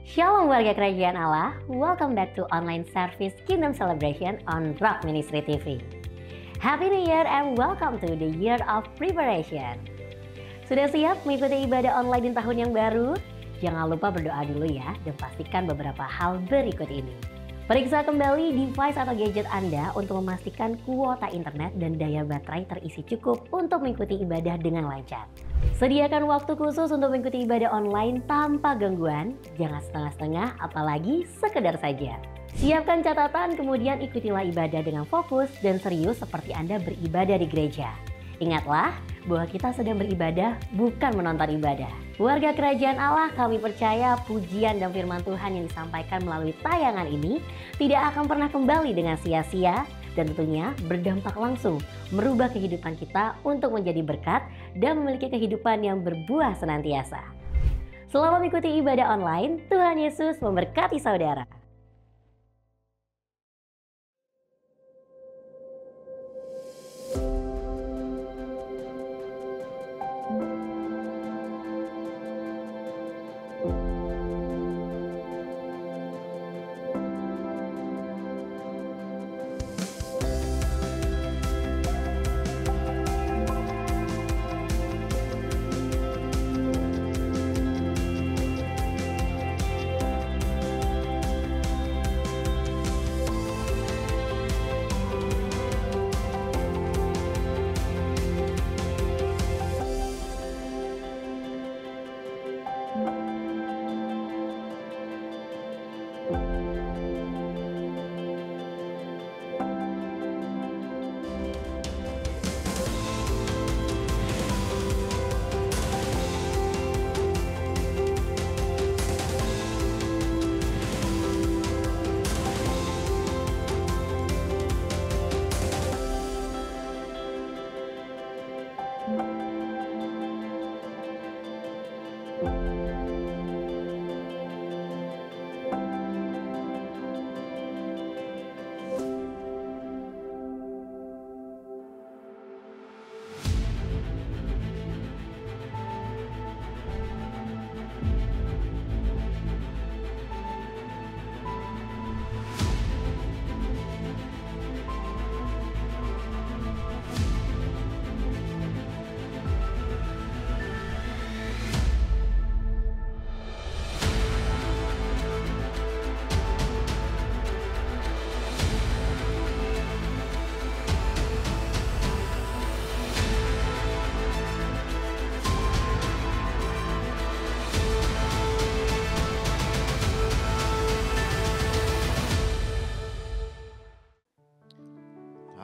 Shalom warga kerajaan Allah, welcome back to online service Kingdom Celebration on Rock Ministry TV. Happy New Year and welcome to the year of preparation. Sudah siap mengikuti ibadah online di tahun yang baru? Jangan lupa berdoa dulu ya dan pastikan beberapa hal berikut ini. Periksa kembali device atau gadget Anda untuk memastikan kuota internet dan daya baterai terisi cukup untuk mengikuti ibadah dengan lancar. Sediakan waktu khusus untuk mengikuti ibadah online tanpa gangguan, jangan setengah-setengah apalagi sekedar saja. Siapkan catatan kemudian ikutilah ibadah dengan fokus dan serius seperti Anda beribadah di gereja. Ingatlah bahwa kita sedang beribadah bukan menonton ibadah. Warga kerajaan Allah, kami percaya pujian dan firman Tuhan yang disampaikan melalui tayangan ini tidak akan pernah kembali dengan sia-sia dan tentunya berdampak langsung merubah kehidupan kita untuk menjadi berkat dan memiliki kehidupan yang berbuah senantiasa. Selamat mengikuti ibadah online, Tuhan Yesus memberkati saudara.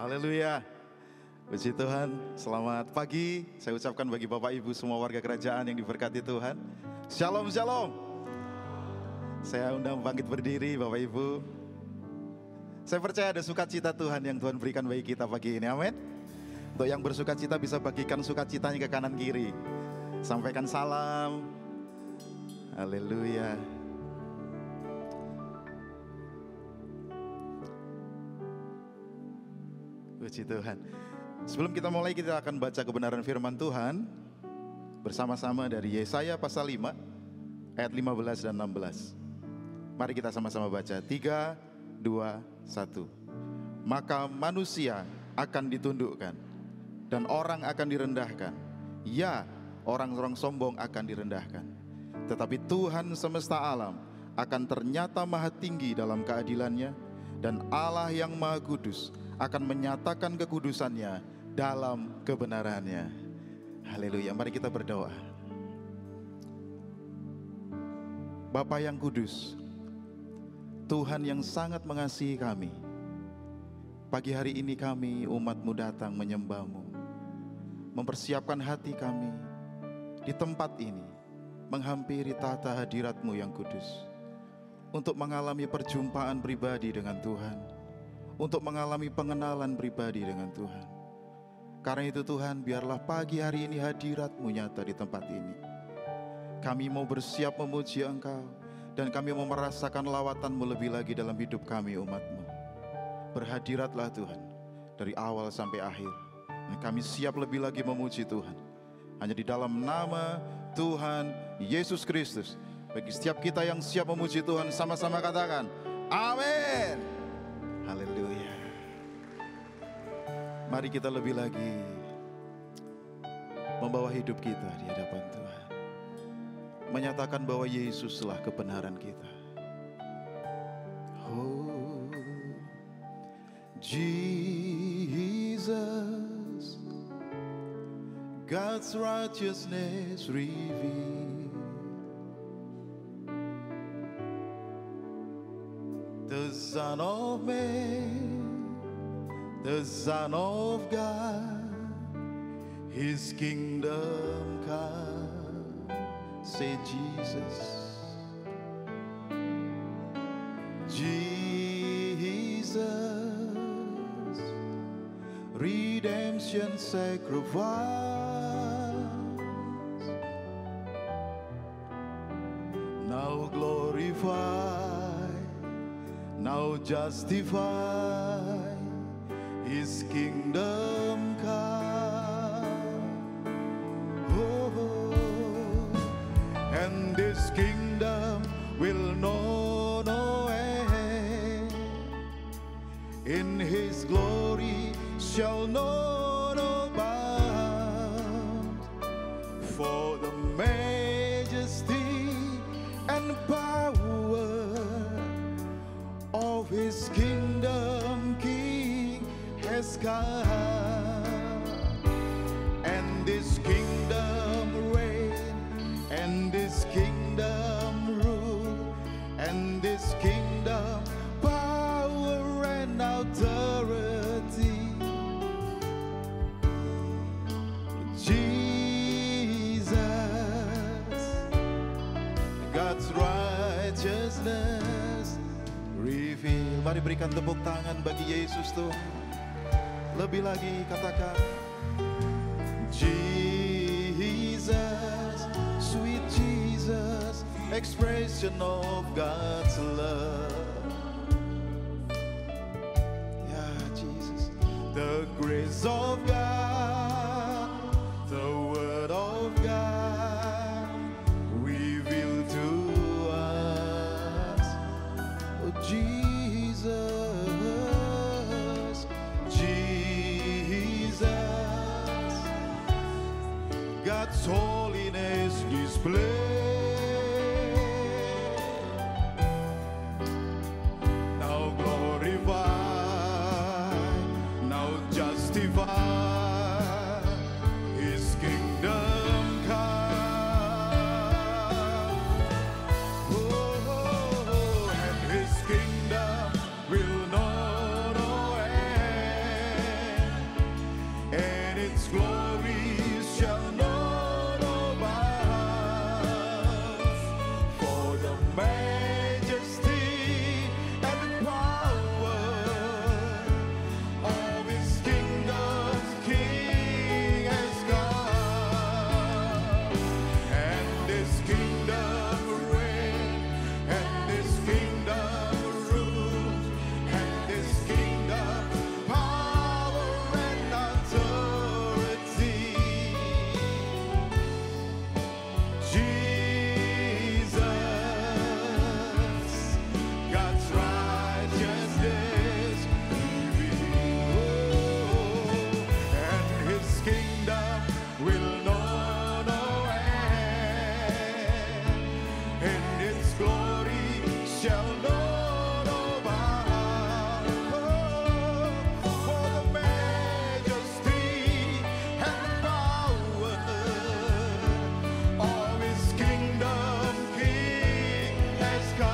Haleluya, puji Tuhan. Selamat pagi saya ucapkan bagi Bapak Ibu semua warga kerajaan yang diberkati Tuhan. Shalom, shalom. Saya undang bangkit berdiri Bapak Ibu. Saya percaya ada sukacita Tuhan yang Tuhan berikan bagi kita pagi ini, amin. Untuk yang bersukacita bisa bagikan sukacitanya ke kanan kiri. Sampaikan salam. Haleluya. Puji Tuhan. Sebelum kita mulai, kita akan baca kebenaran firman Tuhan bersama-sama dari Yesaya pasal 5 ayat 15 dan 16. Mari kita sama-sama baca. 3, 2, 1. Maka manusia akan ditundukkan dan orang akan direndahkan. Ya, orang-orang sombong akan direndahkan. Tetapi Tuhan semesta alam akan ternyata maha tinggi dalam keadilannya, dan Allah yang maha kudus akan menyatakan kekudusannya dalam kebenarannya. Haleluya, mari kita berdoa. Bapa yang kudus, Tuhan yang sangat mengasihi kami, pagi hari ini kami umat-Mu datang menyembah-Mu, mempersiapkan hati kami di tempat ini, menghampiri tata hadirat-Mu yang kudus, untuk mengalami perjumpaan pribadi dengan Tuhan, untuk mengalami pengenalan pribadi dengan Tuhan. Karena itu Tuhan, biarlah pagi hari ini hadirat-Mu nyata di tempat ini. Kami mau bersiap memuji Engkau, dan kami mau merasakan lawatan-Mu lebih lagi dalam hidup kami umat-Mu. Berhadiratlah Tuhan, dari awal sampai akhir. Dan kami siap lebih lagi memuji Tuhan. Hanya di dalam nama Tuhan Yesus Kristus Bagi setiap kita yang siap memuji Tuhan, sama-sama katakan, amin. Haleluya. Mari kita lebih lagi membawa hidup kita di hadapan Tuhan. Menyatakan bahwa Yesuslah kebenaran kita. Oh, Jesus, God's righteousness revealed. The Son of Man, the Son of God, His kingdom come. Say Jesus, Jesus, redemption sacrifice, now glorified, now justified, His kingdom come. Oh, and this kingdom will know no end. In His glory shall know no bounds. For the majesty and power of His kingdom King has come. And this kingdom reign, and this kingdom rule, and this kingdom power and authority. Jesus, God's righteousness revealed. Mari berikan tepuk tangan bagi Yesus Tuhan. Lebih lagi katakan, Jesus, sweet Jesus, expression of God's love. Yeah, Jesus, the grace of God, the word of God revealed to us. Oh, Jesus, Jesus, God's holiness displayed, now glorified, now justified, His kingdom come. Oh, and His kingdom will know no end, and its glory shall know no bounds. For the majesty and power of His kingdom King has come. And this kingdom reign, and this kingdom rule, and this kingdom power and authority. Jesus, God's righteousness revealed, and His kingdom will know no end, and its glory shall know no bounds. For the majesty and power of His kingdom King has come,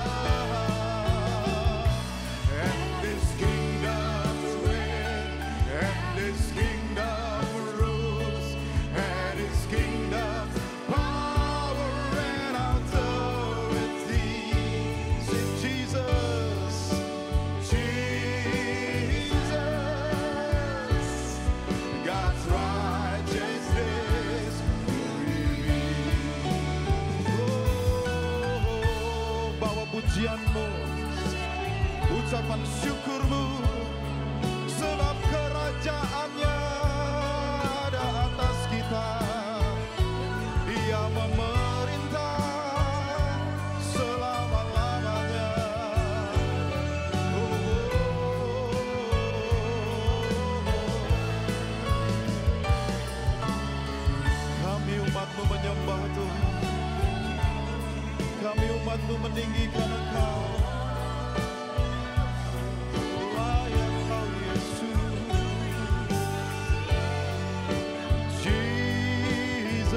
and this kingdom reign, and this kingdom rules, and His kingdom power and authority. Say Jesus, Jesus, God's righteousness revealed. Oh, bawa pujianmu, ucapan syukurmu, sebab kerajaannya ada atas kita. Dia memerintah umatmu meninggikan Engkau. Layak Kau Yesus. Jesus,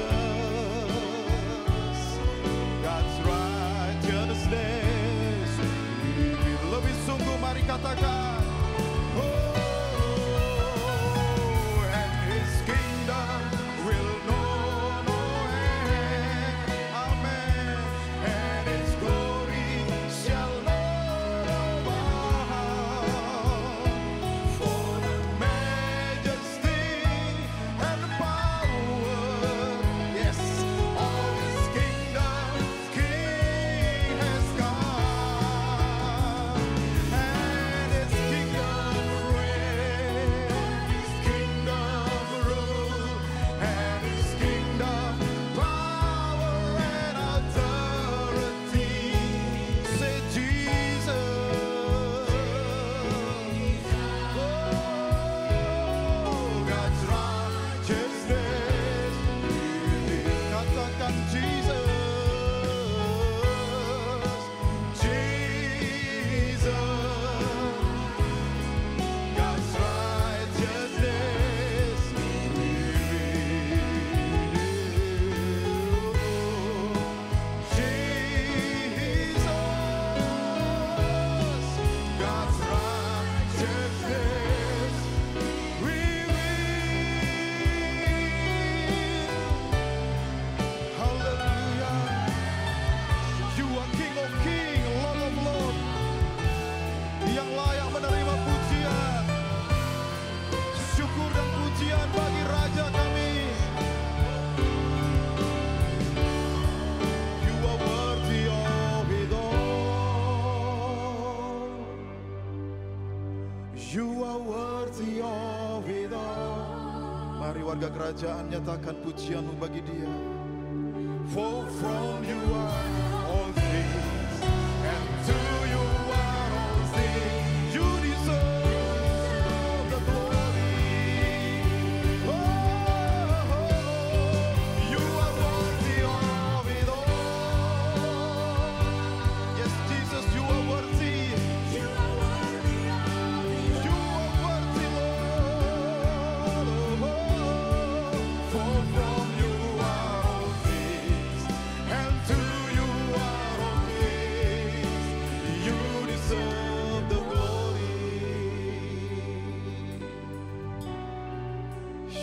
God's righteousness. Lebih sungguh mari katakan. Warga kerajaan nyatakan pujianmu bagi Dia. For from you are all things, and to you are all things. You deserve the glory. Oh, you are worthy of it all. Yes, Jesus, you are worthy. You are worthy of it all. You are worthy, Lord. For from you are all things, and to you are all things. You deserve the glory.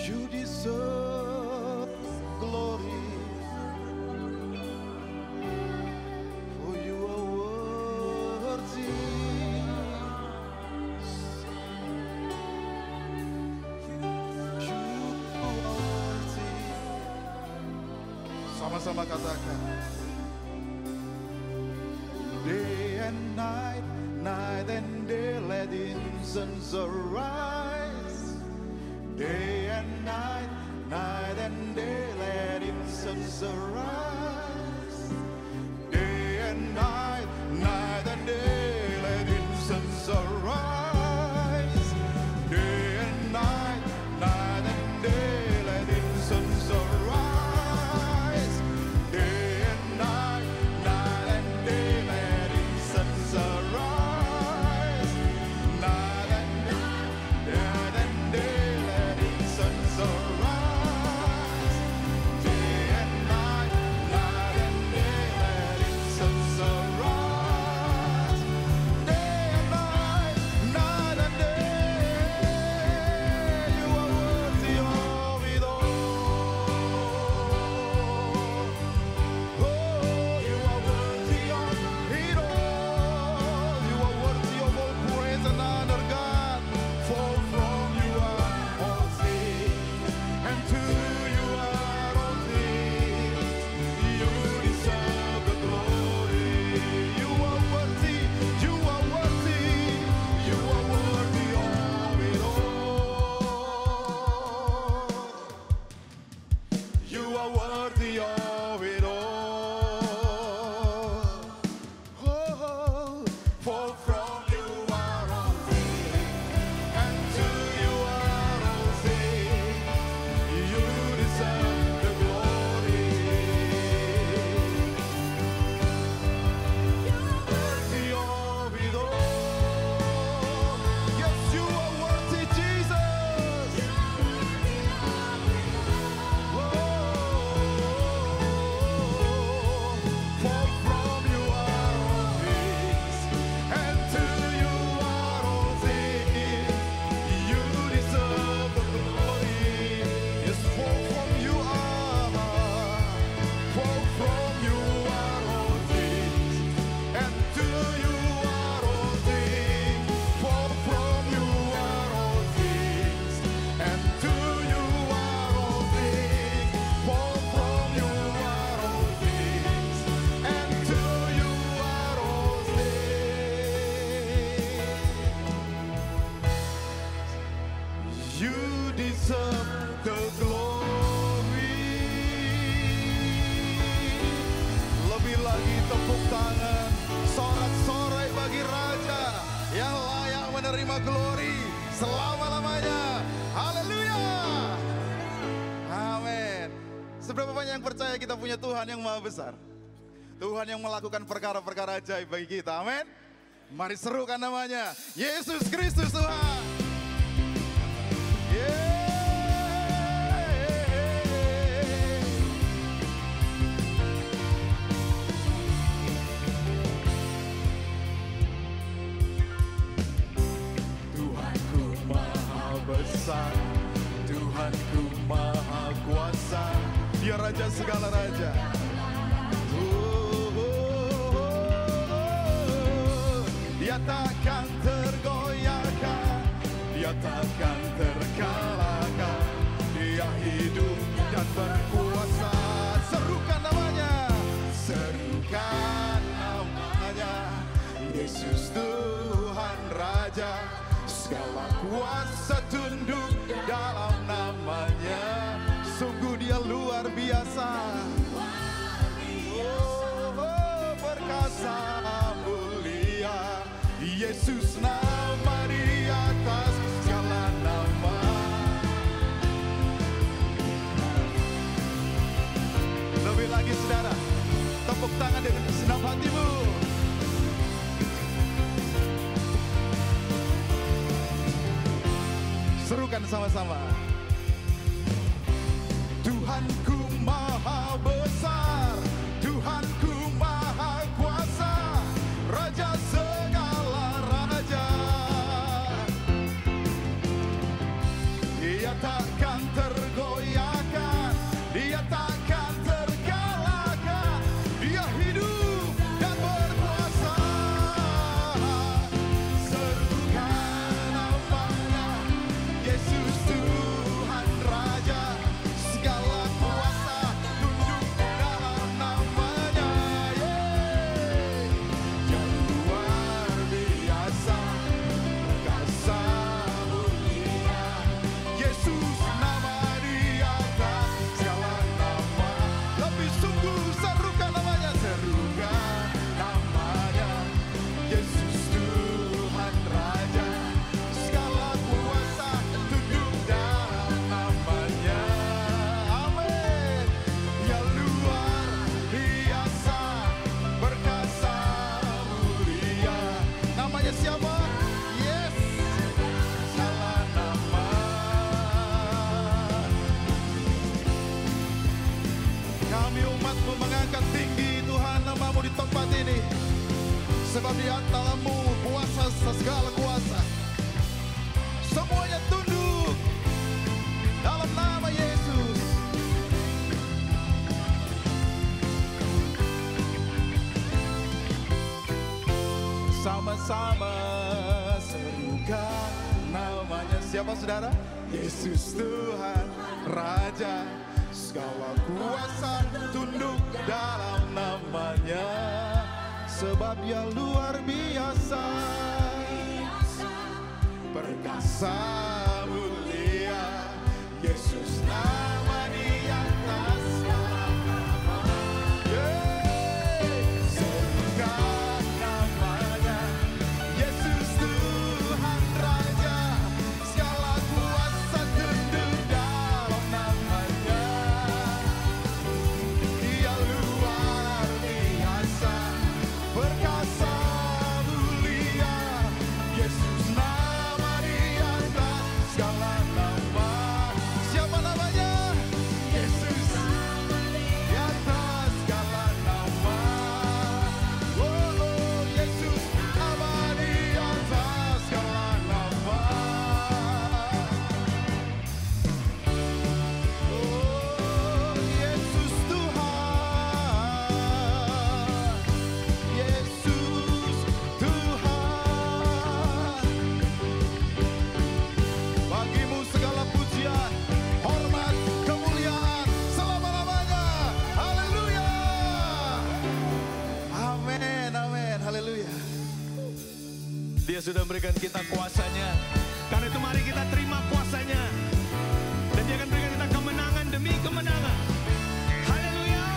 You deserve glory. For you are worthy. Sama-sama katakan. Day and night, night and day, let the incense arise. Day and night, night and day, let incense arise. Day and night, night and day, let incense arise. Day and night, night and day, let incense arise. Day and night, night and day, let incense arise. Night and day, let incense arise. Day and night, bagi tepuk tangan, sorak-sorai bagi Raja yang layak menerima glory selama-lamanya. Haleluya. Amin. Seberapa banyak yang percaya kita punya Tuhan yang maha besar? Tuhan yang melakukan perkara-perkara ajaib bagi kita. Amin. Mari serukan namanya, Yesus Kristus Tuhan. Tuhanku maha besar, Tuhanku maha kuasa, Dia Raja segala raja. Dia takkan tergoyahkan, Dia takkan terkalahkan. Dia hidup dan berkuasa. Serukan namanya, serukan namanya, Yesus Tuhan Raja. Segala kuasa tunduk dalam namanya. Sungguh Dia luar biasa. Oh, perkasa mulia, Yesus nama di atas segala nama. Lebih lagi saudara, tepuk tangan dengan segenap hatimu. Serukan sama-sama. Tuhanku maha besar, Tuhanku maha kuasa, Raja segala raja. Dia takkan tergoyahkan, Dia takkan terkalahkan. Dia hidup dan berkuasa. Serukan namanya, Yesus Tuhan Raja. Segala kuasa tunduk dalam namanya. Yang luar biasa, perkasa mulia, Yesus nama di atas segala nama. Lebih sungguh serukan namanya, serukan namanya, Yesus Tuhan Raja. Segala kuasa tunduk dalam namanya. Amin. Yang luar biasa, perkasa mulia. Namanya siapa? Yes. Salah nama. Kami umat-Mu mengangkat tinggi Tuhan nama-Mu di tempat ini. Sebab di antara-Mu kuasa segala kuasa. Semuanya tunduk dalam nama Yesus. Sama-sama serukan namanya. Siapa saudara? Yesus Tuhan Raja. Segala kuasa tunduk dalam namanya. Sebab Dia luar biasa, perkasa mulia, Yesus nama di atas segala nama. Serukan namanya, Yesus Tuhan Raja. Segala kuasa tunduk dalam namanya. Dia luar biasa, perkasa mulia, Yesus nama di atas segala nama. Siapa namanya? Yesus di atas segala nama. Oh, Yesus nama di atas segala nama. Oh, Yesus Tuhan, Yesus Tuhan. Bagimu segala pujian, hormat, kemuliaan selama-lamanya. Haleluya. Amin, amin, haleluya. Dia sudah memberikan kita kuasanya. Karena itu mari kita terima kuasanya. Dan Dia akan berikan kita kemenangan demi kemenangan. Haleluya.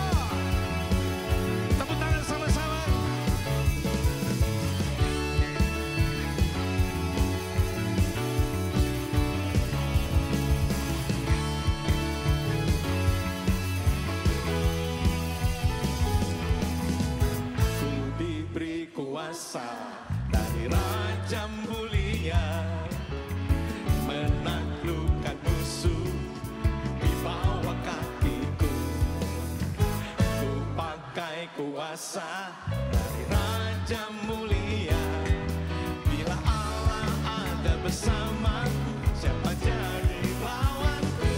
Tepuk tangan kuasa dari Raja mulia, menaklukkan musuh di bawah kakiku. Ku pakai kuasa dari Raja mulia. Bila Allah ada bersamaku, siapa jadi lawanku?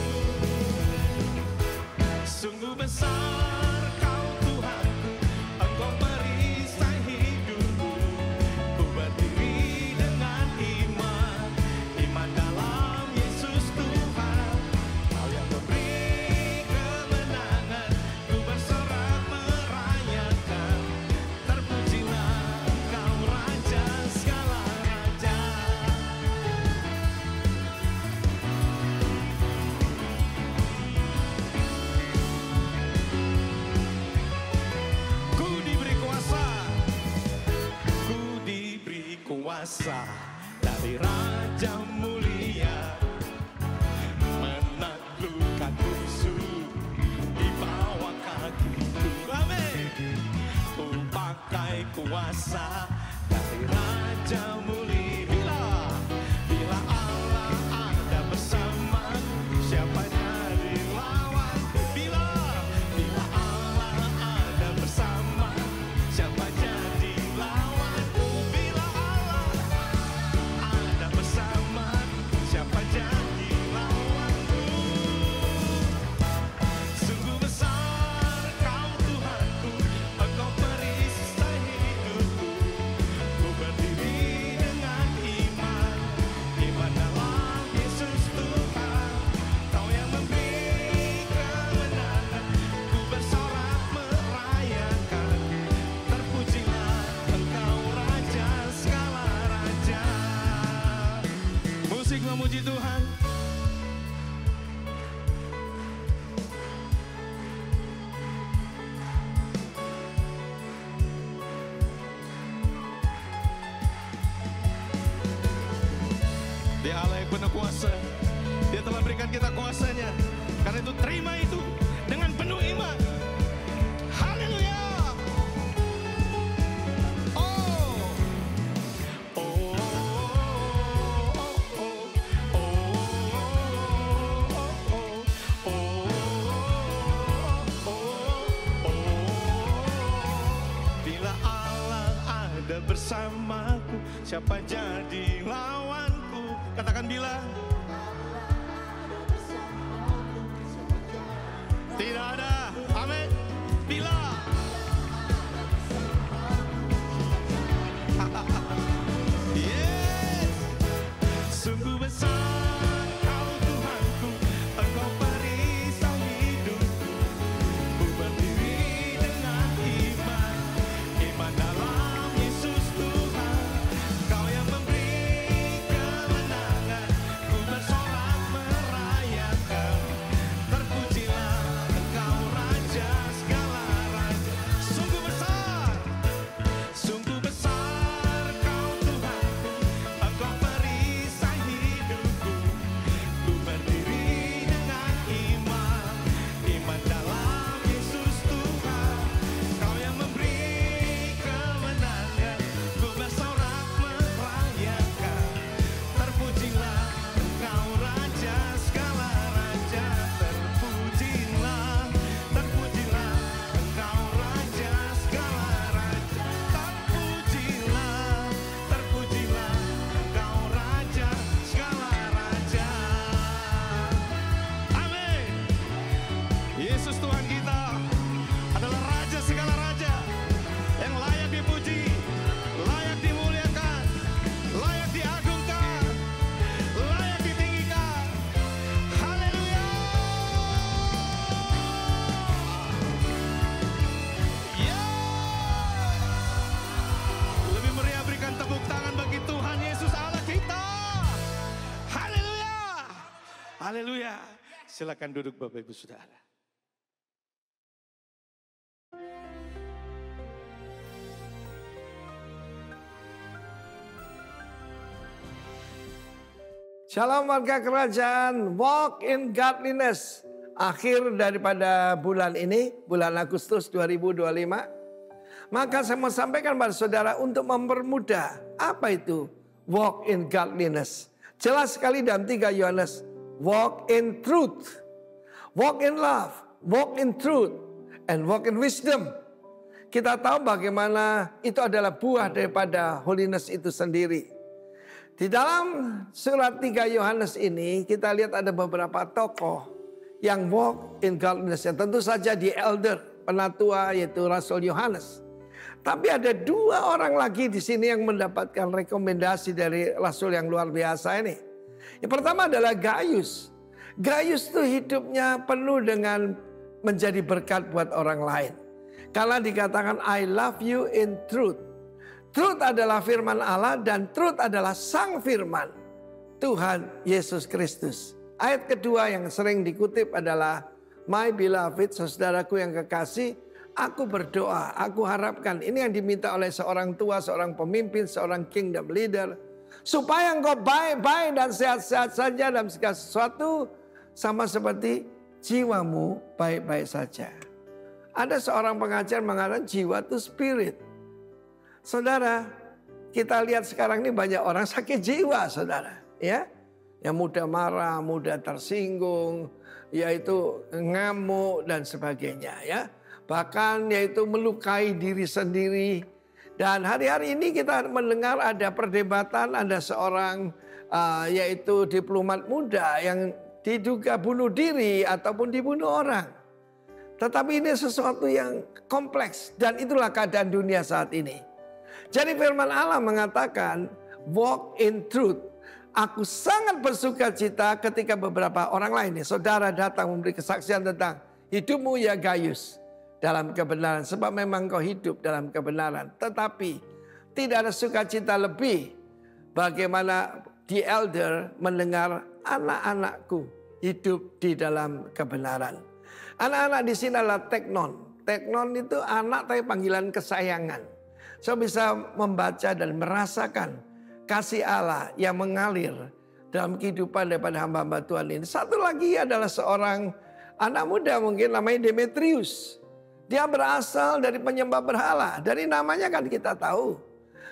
Sungguh besar Kau Tuhanku, Engkau perisai hidupku. Ku berdiri dengan iman, iman dalam Yesus Tuhan. Kau yang memberi kemenangan, ku bersorak merayakan. Terpujilah Engkau Raja segala raja. Ku diberi kuasa, ku diberi kuasa dari Raja mulia, menaklukkan musuh di bawah kakiku. Amin. Ku pakai kuasa dari Raja mulia. Bila Allah ada bersamaku, siapa jadi lawan? Bila Allah ada bersama, siapa jadi lawanku? Bila Allah ada bersama, siapa jadi lawanku? Sungguh besar Kau Tuhanku, Engkau perisai hidupku. Ku berdiri dengan iman, iman dalam Yesus Tuhan. Kau yang memberi kemenangan, ku bersorak merayakan. Terpujilah Engkau Raja segala raja. Musik memuji Tuhan. Dia Allah yang penuh kuasa. Dia telah berikan kita kuasanya. Karena itu terima itu dengan penuh iman. Haleluya. Oh. Oh. Oh. Bila Allah ada bersamaku, siapa jadi lawanku? Katakan bila. Tidak ada. Amin. Bila. Yes. Sungguh besar Kau Tuhanku, Engkau perisai hidupku. Ku berdiri dengan iman, iman dalam Yesus Tuhan. Kau yang memberi kemenangan, ku bersorak merayakan. Terpujilah Engkau Raja segala raja. Sungguh besar Kau Tuhanku, Engkau perisai hidupku. Ku berdiri dengan iman, iman dalam Yesus Tuhan. Kau yang memberi kemenangan, ku bersorak merayakan. Terpujilah Engkau Raja segala raja. Terpujilah Engkau Raja segala raja. Terpujilah Engkau Raja segala raja. Amin. Yesus Tuhan kita adalah Raja segala raja, yang layak dipuji, layak dimuliakan, layak diagungkan, layak ditinggikan. Haleluya. Ya. Lebih meriah berikan tepuk tangan bagi Tuhan Yesus Allah kita. Haleluya. Haleluya. Silakan duduk Bapak Ibu Saudara. Shalom warga kerajaan, walk in godliness. Akhir daripada bulan ini, bulan Agustus 2025. Maka saya mau sampaikan pada saudara untuk mempermudah. Apa itu walk in godliness? Jelas sekali dalam 3 Yohanes. Walk in truth, walk in love, walk in truth, and walk in wisdom. Kita tahu bagaimana itu adalah buah daripada holiness itu sendiri. Di dalam surat 3 Yohanes ini kita lihat ada beberapa tokoh yang walk in godliness. Yang tentu saja di elder, penatua yaitu Rasul Yohanes. Tapi ada 2 orang lagi di sini yang mendapatkan rekomendasi dari Rasul yang luar biasa ini. Yang pertama adalah Gaius. Gaius itu hidupnya penuh dengan menjadi berkat buat orang lain. Karena dikatakan I love you in truth. Truth adalah firman Allah dan truth adalah sang firman Tuhan Yesus Kristus. Ayat kedua yang sering dikutip adalah my beloved, saudaraku yang kekasih, aku berdoa, aku harapkan. Ini yang diminta oleh seorang tua, seorang pemimpin, seorang kingdom leader. Supaya engkau baik-baik dan sehat-sehat saja dalam segala sesuatu. Sama seperti jiwamu baik-baik saja. Ada seorang pengajar mengatakan jiwa itu spirit. Saudara, kita lihat sekarang ini banyak orang sakit jiwa, saudara. Ya, yang mudah marah, mudah tersinggung, yaitu ngamuk dan sebagainya. Ya, bahkan yaitu melukai diri sendiri. Dan hari-hari ini kita mendengar ada perdebatan, ada seorang yaitu diplomat muda yang diduga bunuh diri ataupun dibunuh orang. Tetapi ini sesuatu yang kompleks dan itulah keadaan dunia saat ini. Jadi firman Allah mengatakan walk in truth. Aku sangat bersuka cita ketika beberapa orang lain, saudara datang memberi kesaksian tentang hidupmu ya Gaius dalam kebenaran. Sebab memang kau hidup dalam kebenaran. Tetapi tidak ada sukacita lebih bagaimana the elder mendengar anak-anakku hidup di dalam kebenaran. Anak-anak di sini adalah teknon. Teknon itu anak tapi panggilan kesayangan. Saya bisa membaca dan merasakan kasih Allah yang mengalir dalam kehidupan daripada hamba-hamba Tuhan ini. Satu lagi adalah seorang anak muda mungkin namanya Demetrius. Dia berasal dari penyembah berhala. Dari namanya kan kita tahu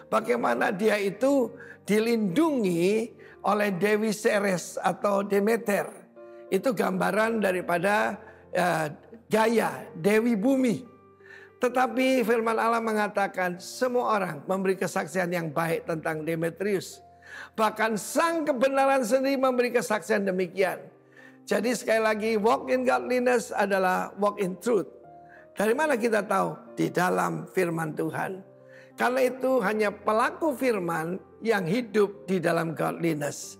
bagaimana dia itu dilindungi oleh Dewi Ceres atau Demeter. Itu gambaran daripada Gaia, Dewi Bumi. Tetapi firman Allah mengatakan semua orang memberi kesaksian yang baik tentang Demetrius. Bahkan sang kebenaran sendiri memberi kesaksian demikian. Jadi sekali lagi walk in godliness adalah walk in truth. Dari mana kita tahu? Di dalam firman Tuhan. Karena itu hanya pelaku firman yang hidup di dalam godliness.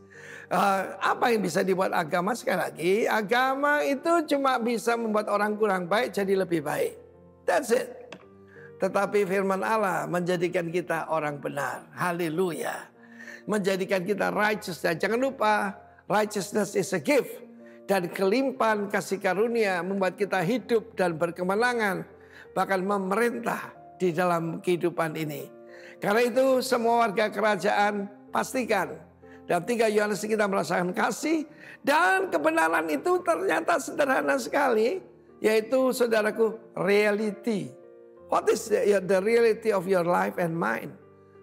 Apa yang bisa dibuat agama? Sekali lagi, agama itu cuma bisa membuat orang kurang baik jadi lebih baik. That's it. Tetapi firman Allah menjadikan kita orang benar. Haleluya. Menjadikan kita righteous. Dan jangan lupa, righteousness is a gift. Dan kelimpahan kasih karunia membuat kita hidup dan berkemenangan. Bahkan memerintah di dalam kehidupan ini. Karena itu semua warga kerajaan pastikan. Dalam 3 Yohanes kita merasakan kasih. Dan kebenaran itu ternyata sederhana sekali. Yaitu saudaraku reality. What is the reality of your life and mine?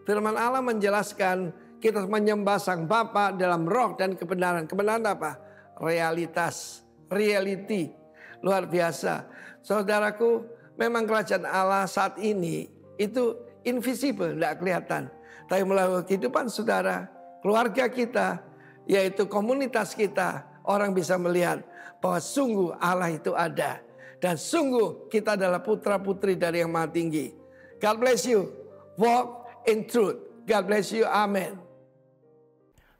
Firman Allah menjelaskan kita menyembah Sang Bapa dalam roh dan kebenaran. Kebenaran apa? Realitas, reality. Luar biasa. Saudaraku, memang kerajaan Allah saat ini itu invisible, tidak kelihatan. Tapi melalui kehidupan saudara, keluarga kita, yaitu komunitas kita, orang bisa melihat bahwa sungguh Allah itu ada. Dan sungguh kita adalah putra-putri dari yang Maha Tinggi. God bless you. Walk in truth. God bless you. Amen.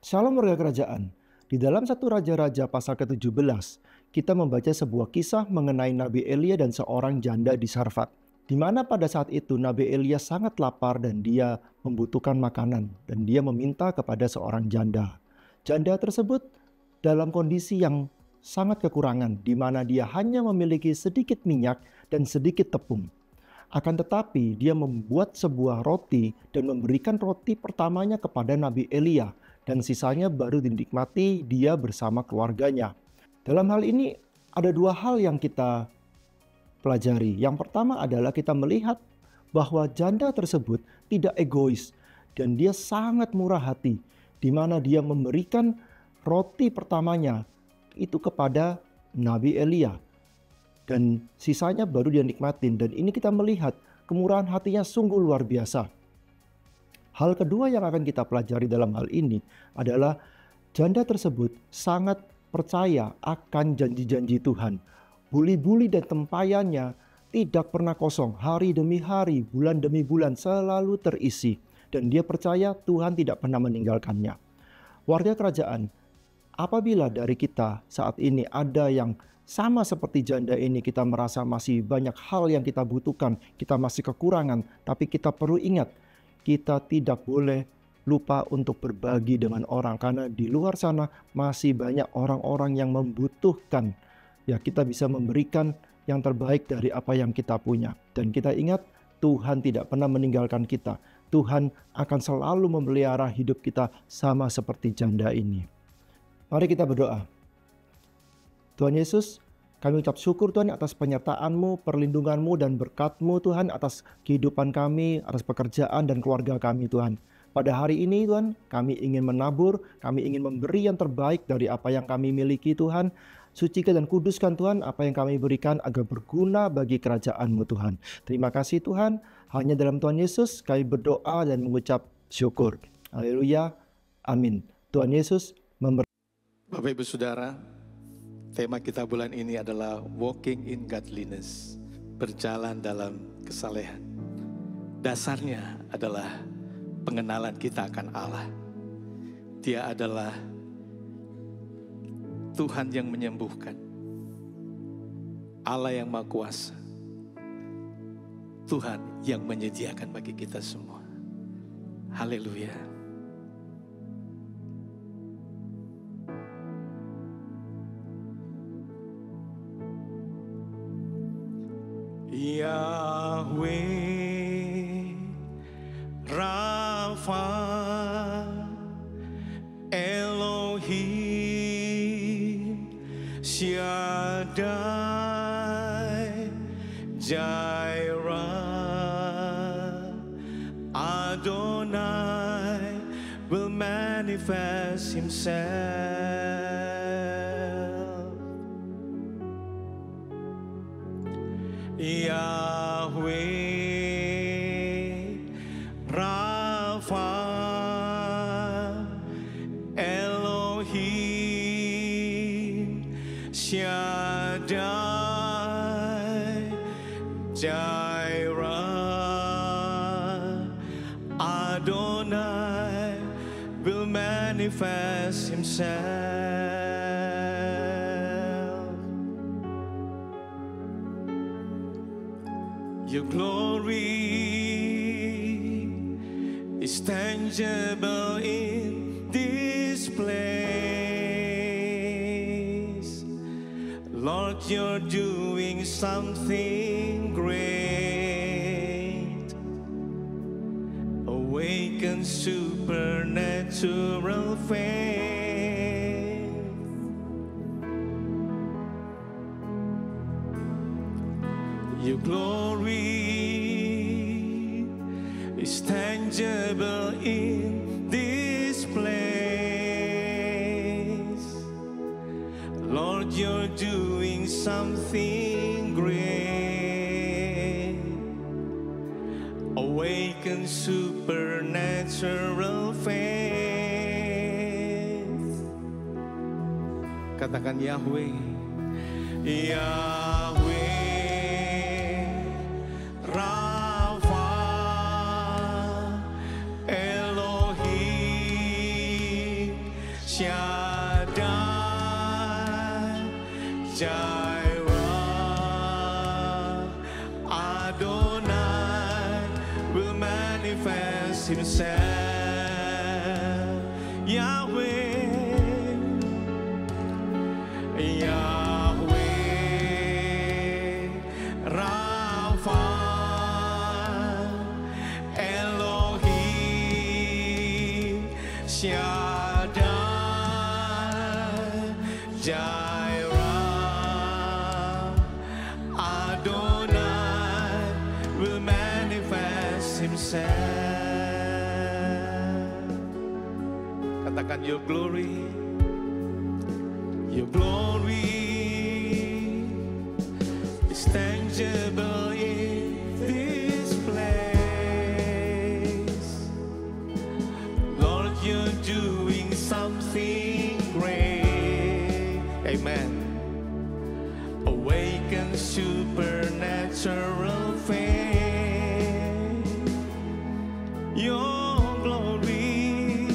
Shalom warga kerajaan. Di dalam 1 Raja-Raja pasal ke-17, kita membaca sebuah kisah mengenai Nabi Elia dan seorang janda di Sarfat. Di mana pada saat itu Nabi Elia sangat lapar dan dia membutuhkan makanan. Dan dia meminta kepada seorang janda. Janda tersebut dalam kondisi yang sangat kekurangan, di mana dia hanya memiliki sedikit minyak dan sedikit tepung. Akan tetapi dia membuat sebuah roti dan memberikan roti pertamanya kepada Nabi Elia. Dan sisanya baru dinikmati dia bersama keluarganya. Dalam hal ini ada 2 hal yang kita pelajari. Yang pertama adalah kita melihat bahwa janda tersebut tidak egois dan dia sangat murah hati, di mana dia memberikan roti pertamanya itu kepada Nabi Elia. Dan sisanya baru dia nikmatin. Dan ini kita melihat kemurahan hatinya sungguh luar biasa. Hal kedua yang akan kita pelajari dalam hal ini adalah janda tersebut sangat percaya akan janji-janji Tuhan. Buli-buli dan tempayannya tidak pernah kosong. Hari demi hari, bulan demi bulan selalu terisi. Dan dia percaya Tuhan tidak pernah meninggalkannya. Warga kerajaan, apabila dari kita saat ini ada yang sama seperti janda ini, kita merasa masih banyak hal yang kita butuhkan, kita masih kekurangan, tapi kita perlu ingat, kita tidak boleh lupa untuk berbagi dengan orang, karena di luar sana masih banyak orang-orang yang membutuhkan. Ya, kita bisa memberikan yang terbaik dari apa yang kita punya. Dan kita ingat, Tuhan tidak pernah meninggalkan kita. Tuhan akan selalu memelihara hidup kita sama seperti janda ini. Mari kita berdoa. Tuhan Yesus, kami ucap syukur Tuhan atas penyertaan-Mu, perlindungan-Mu dan berkat-Mu Tuhan atas kehidupan kami, atas pekerjaan dan keluarga kami Tuhan. Pada hari ini Tuhan, kami ingin menabur, kami ingin memberi yang terbaik dari apa yang kami miliki Tuhan. Sucikan dan kuduskan Tuhan apa yang kami berikan agar berguna bagi kerajaan-Mu Tuhan. Terima kasih Tuhan, hanya dalam Tuhan Yesus kami berdoa dan mengucap syukur. Haleluya, amin. Tuhan Yesus memberkati. Bapak Ibu Saudara, tema kita bulan ini adalah Walking in Godliness, berjalan dalam kesalehan. Dasarnya adalah pengenalan kita akan Allah. Dia adalah Tuhan yang menyembuhkan, Allah yang Maha Kuasa, Tuhan yang menyediakan bagi kita semua. Haleluya. Yahweh Rafa Elohim Shaddai Jireh Adonai will manifest himself. Yahweh Rafa Elohim Shaddai Jireh Adonai will manifest himself. Your glory is tangible in this place. Lord, you're doing something great. Awaken supernatural faith. Your glory is tangible in this place. Lord, you're doing something great. Awaken supernatural faith. Katakan Yahweh, Yahweh Rafa Elohim Shaddai Jireh Adonai will manifest himself. Yahweh Yahweh Rafa Elohim Shaddai Jireh Adonai will manifest Himself. Katakan your glory is tangible in this place. Lord, you're doing something great. Amen. Awaken supernatural faith. Your glory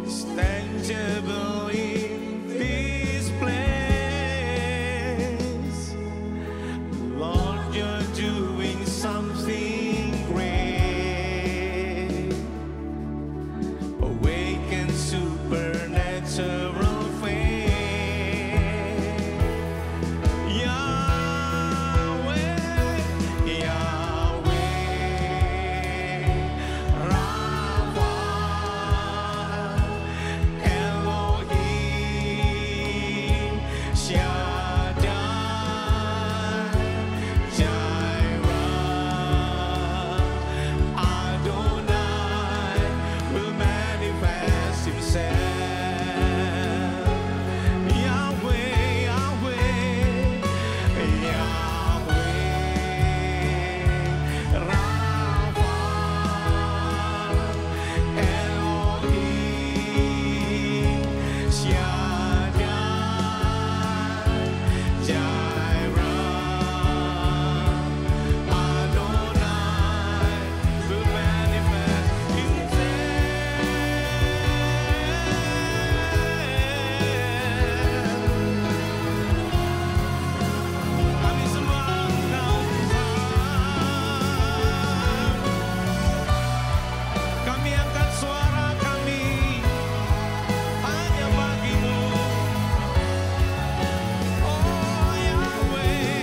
is tangible in this place. Lord, you're doing something great. Awaken supernatural faith. Yahweh, Rapha, Elohim, Shaddai, Jireh, Adonai will manifest Himself. Yahweh, Rapha, Elohim, Shaddai, Jireh, Adonai will manifest Himself. Kami sembah Engkau Tuhan. Kami angkat suara kami hanya bagi-Mu. Oh Yahweh,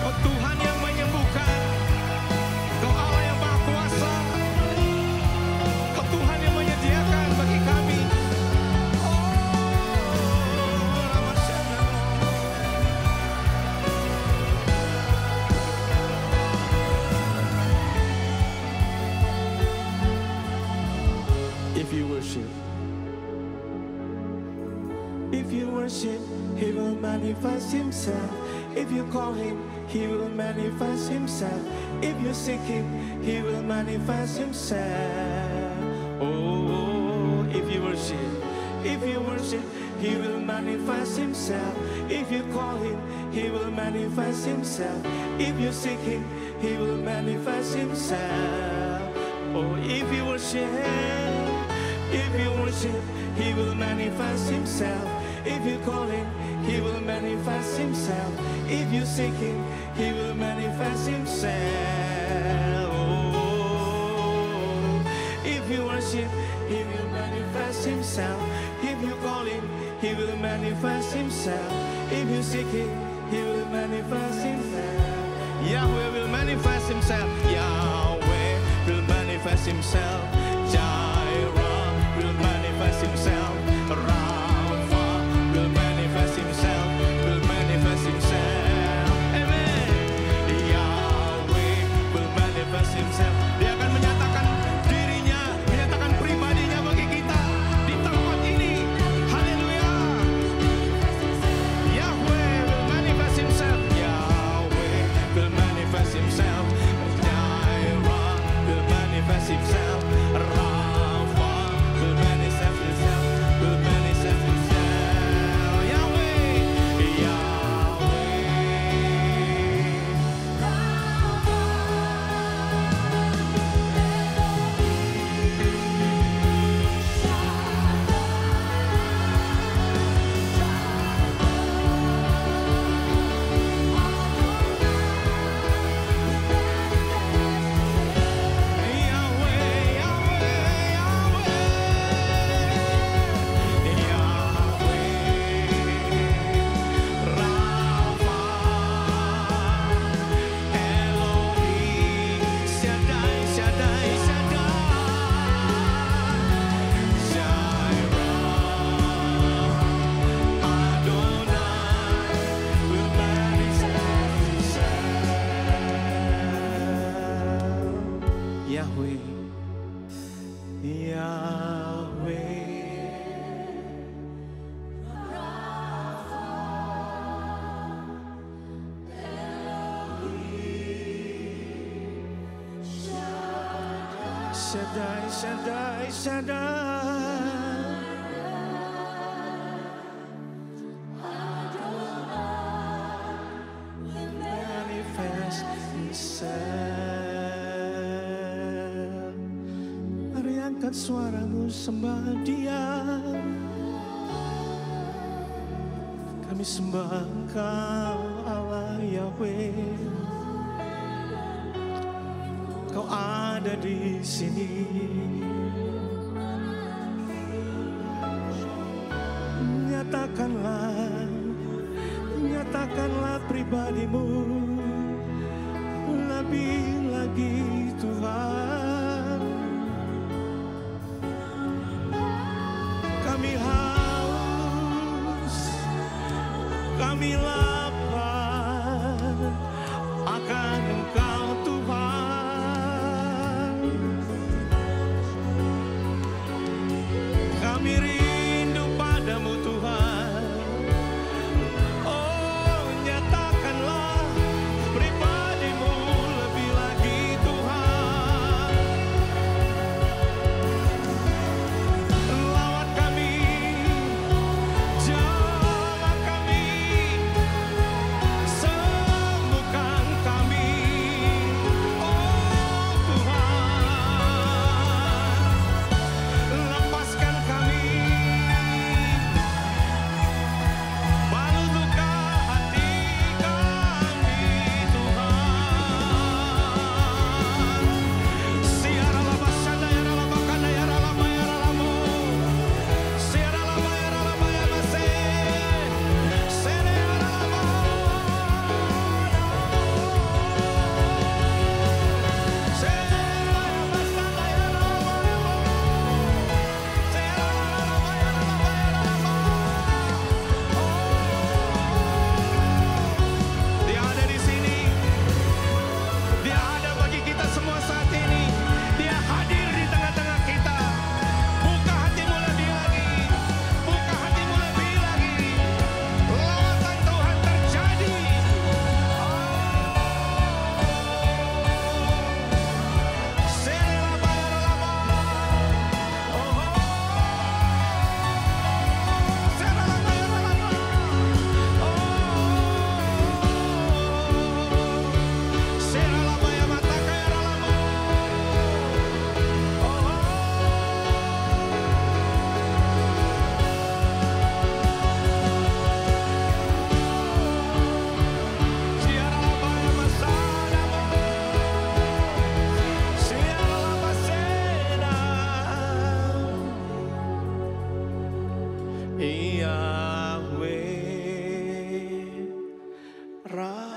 Kau Tuhan yang menyembuhkan, Kau Allah yang Maha Kuasa, Kau Tuhan yang menyediakan bagi kami. If you worship, He will manifest Himself. If you call Him, He will manifest Himself. If you seek Him, He will manifest Himself. Oh, if you worship, He will manifest Himself. If you call Him, He will manifest Himself. If you seek Him, He will manifest Himself. Oh, if you worship, He will manifest Himself. If you call Him, He will manifest Himself. If you seek Him, He will manifest Himself. Oh, if you worship, He will manifest Himself. If you call Him, He will manifest Himself. If you seek Him, He will manifest Himself. Yahweh will manifest Himself. Yahweh will manifest Himself. Jireh will manifest Himself. Rapha will manifest Himself. Will manifest Himself. Amen. Yahweh will manifest Himself. Dia akan menyatakan dirinya, menyatakan pribadinya bagi kita di tempat ini. Haleluya. Yahweh will manifest Himself. Yahweh will manifest Himself. Jireh will manifest Himself. Rapha Shaddai, Shaddai, Shaddai. Manifest Himself. Mari angkat suaramu, sembah Dia. Kami sembah Engkau, Allah Yahweh. Kau ada di sini. Nyatakanlah pribadimu lebih lagi Tuhan. Kami haus, kami lapar akan Engkau Tuhan. Kami rindu padamu Tuhan. Oh, nyatakanlah pribadimu lebih lagi Tuhan. Lawat kami, jamah kami, sembuhkan kami. Oh Tuhan, lepaskan kami. Balut luka hati kami Tuhan. Siara lama sada ya lama kana ya lama ya lama. Siara lama ya lama ya mase. Sere ya lama. Sere ya masada ya lama ya lama. Sere ya lama ya lama ya lama. Dia ada di sini. Dia ada bagi kita semua saat ini. Dia hadir di tengah-tengah kita. Buka hatimu lebih lagi. Buka hatimu lebih lagi. Lawatan Tuhan terjadi. Serela bayar lama. Serela bayar lama. Serela bayar mata kaya lama. Siara bayar masada. Siara maseda. Yahweh Rafa.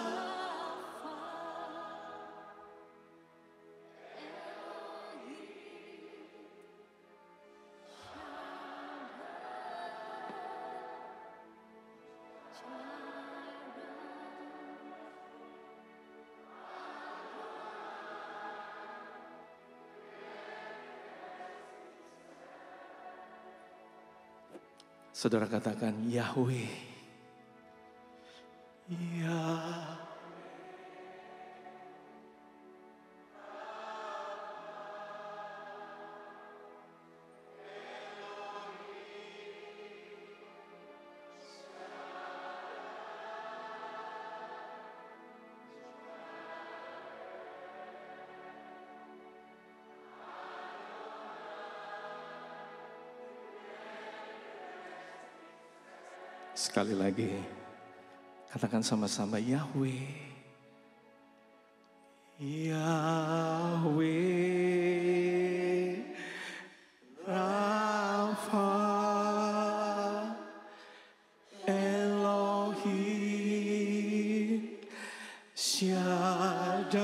Saudara katakan Yahweh. Yahweh. Sekali lagi, katakan sama-sama Yahweh. Yahweh Rafa Elohim Shaddai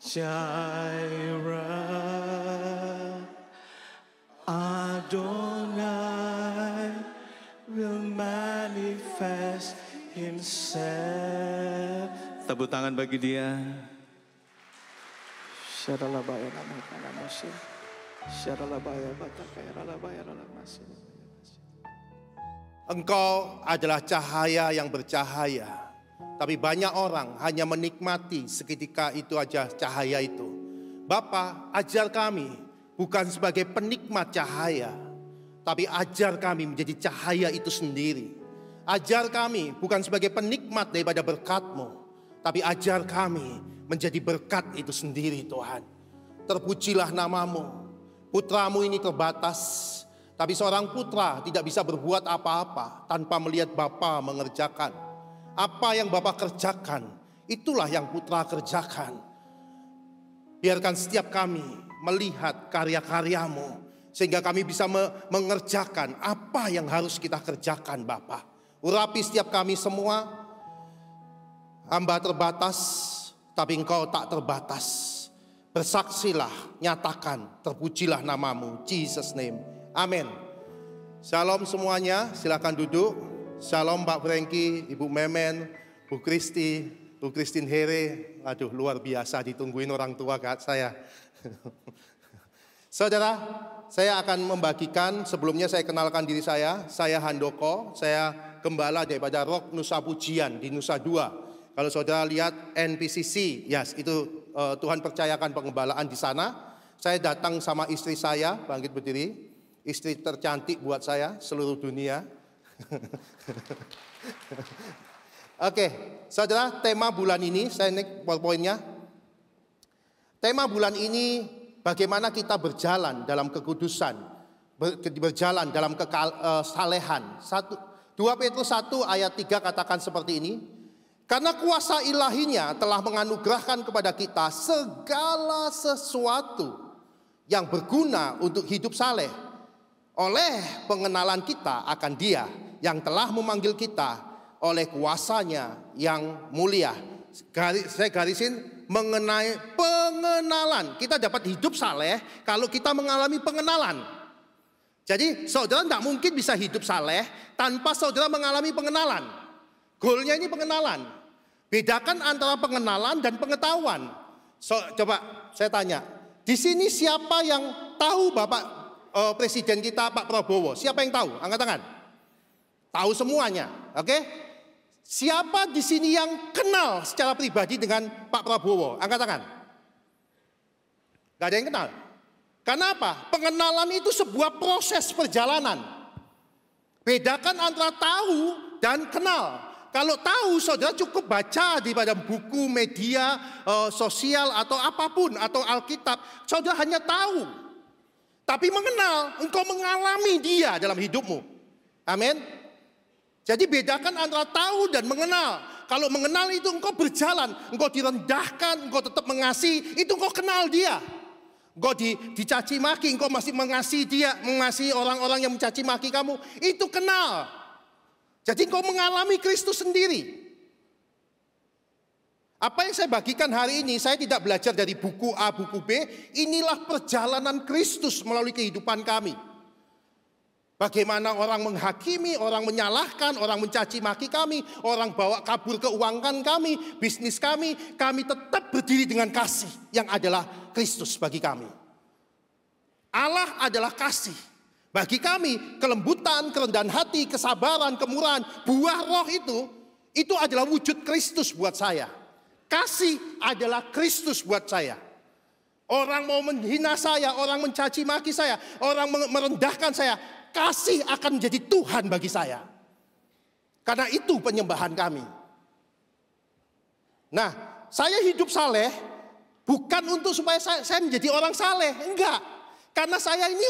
Jireh Adonai will manifest Himself. Tepuk tangan bagi Dia. Syaralabaya nama masih. Syaralabaya batakaya ralabaya masih. Engkau adalah cahaya yang bercahaya. Tapi banyak orang hanya menikmati seketika itu aja cahaya itu. Bapa, ajar kami bukan sebagai penikmat cahaya, tapi ajar kami menjadi cahaya itu sendiri. Ajar kami bukan sebagai penikmat daripada berkat-Mu, tapi ajar kami menjadi berkat itu sendiri Tuhan. Terpujilah nama-Mu. Putra-Mu ini terbatas, tapi seorang putra tidak bisa berbuat apa-apa tanpa melihat Bapa mengerjakan. Apa yang Bapa kerjakan, itulah yang putra kerjakan. Biarkan setiap kami melihat karya-karya-Mu, sehingga kami bisa mengerjakan apa yang harus kita kerjakan Bapa. Urapi setiap kami semua. Hamba terbatas, tapi Engkau tak terbatas. Bersaksilah, nyatakan, terpujilah nama-Mu. Jesus name, amin. Shalom semuanya, silakan duduk. Shalom Pak Franky, Ibu Memen, Bu Kristi, Bu Christine Here. Aduh, luar biasa ditungguin orang tua saya. Saudara, saya akan membagikan, sebelumnya saya kenalkan diri saya Handoko, saya gembala daripada Rock Nusa Pujian di Nusa Dua. Kalau saudara lihat NPCC, yes, itu Tuhan percayakan pengembalaan di sana. Saya datang sama istri saya, bangkit berdiri, istri tercantik buat saya seluruh dunia. Oke, saudara, tema bulan ini, saya naik powerpointnya. Tema bulan ini, bagaimana kita berjalan dalam kekudusan, berjalan dalam kesalehan. 2 Petrus 1 ayat 3 katakan seperti ini. Karena kuasa ilahinya telah menganugerahkan kepada kita segala sesuatu yang berguna untuk hidup saleh, oleh pengenalan kita akan Dia yang telah memanggil kita oleh kuasanya yang mulia. Saya garisin mengenai pengenalan. Kita dapat hidup saleh kalau kita mengalami pengenalan. Jadi saudara tidak mungkin bisa hidup saleh tanpa saudara mengalami pengenalan. Goalnya ini pengenalan. Bedakan antara pengenalan dan pengetahuan. Coba saya tanya, di sini siapa yang tahu Bapak Presiden kita Pak Prabowo? Siapa yang tahu? Angkat tangan. Tahu semuanya, oke? Siapa di sini yang kenal secara pribadi dengan Pak Prabowo? Angkat tangan. Gak ada yang kenal. Kenapa? Pengenalan itu sebuah proses perjalanan. Bedakan antara tahu dan kenal. Kalau tahu, saudara cukup baca di pada buku, media, sosial atau apapun, atau Alkitab. Saudara hanya tahu. Tapi mengenal, engkau mengalami Dia dalam hidupmu. Amin. Jadi bedakan antara tahu dan mengenal. Kalau mengenal itu engkau berjalan, engkau direndahkan, engkau tetap mengasihi, itu engkau kenal Dia. Engkau dicaci maki, engkau masih mengasihi Dia, mengasihi orang-orang yang mencaci maki kamu, itu kenal. Jadi engkau mengalami Kristus sendiri. Apa yang saya bagikan hari ini, saya tidak belajar dari buku A, buku B. Inilah perjalanan Kristus melalui kehidupan kami. Bagaimana orang menghakimi, orang menyalahkan, orang mencaci maki kami, orang bawa kabur keuangan kami, bisnis kami tetap berdiri dengan kasih yang adalah Kristus bagi kami. Allah adalah kasih. Bagi kami kelembutan, kerendahan hati, kesabaran, kemurahan, buah roh itu adalah wujud Kristus buat saya. Kasih adalah Kristus buat saya. Orang mau menghina saya, orang mencaci maki saya, orang merendahkan saya, kasih akan menjadi Tuhan bagi saya. Karena itu penyembahan kami. Nah, saya hidup saleh bukan untuk supaya saya menjadi orang saleh, enggak. Karena saya ini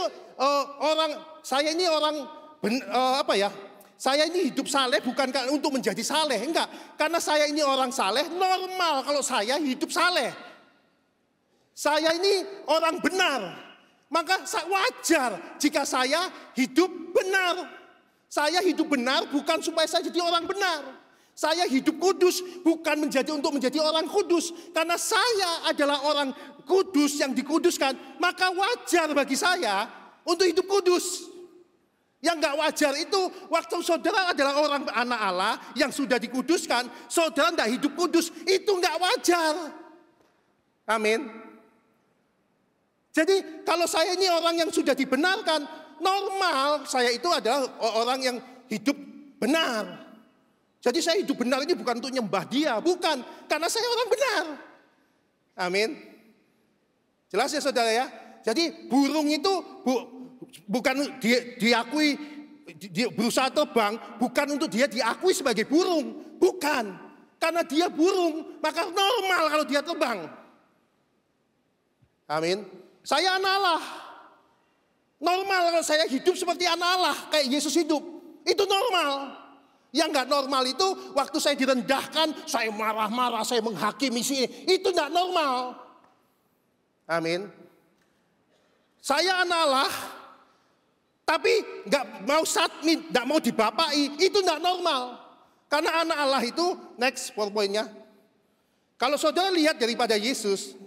saya ini hidup saleh bukan untuk menjadi saleh, enggak. Karena saya ini orang saleh, normal kalau saya hidup saleh. Saya ini orang benar. Maka wajar jika saya hidup benar. Saya hidup benar bukan supaya saya jadi orang benar. Saya hidup kudus bukan untuk menjadi orang kudus. Karena saya adalah orang kudus yang dikuduskan. Maka wajar bagi saya untuk hidup kudus. Yang gak wajar itu waktu saudara adalah orang anak Allah yang sudah dikuduskan. Saudara gak hidup kudus, itu gak wajar. Amin. Jadi kalau saya ini orang yang sudah dibenarkan, normal saya itu adalah orang yang hidup benar. Jadi saya hidup benar ini bukan untuk nyembah Dia, bukan. Karena saya orang benar. Amin. Jelas ya saudara ya? Jadi burung itu bukan diakui, berusaha terbang, bukan untuk dia diakui sebagai burung. Bukan. Karena dia burung, maka normal kalau dia terbang. Amin. Saya anak Allah. Normal kalau saya hidup seperti anak Allah, kayak Yesus hidup. Itu normal. Yang nggak normal itu waktu saya direndahkan, saya marah-marah, saya menghakimi sini. Itu nggak normal. Amin. Saya anak Allah, tapi nggak mau submit, nggak mau dibapai. Itu nggak normal. Karena anak Allah itu, next powerpointnya. Kalau saudara lihat daripada Yesus,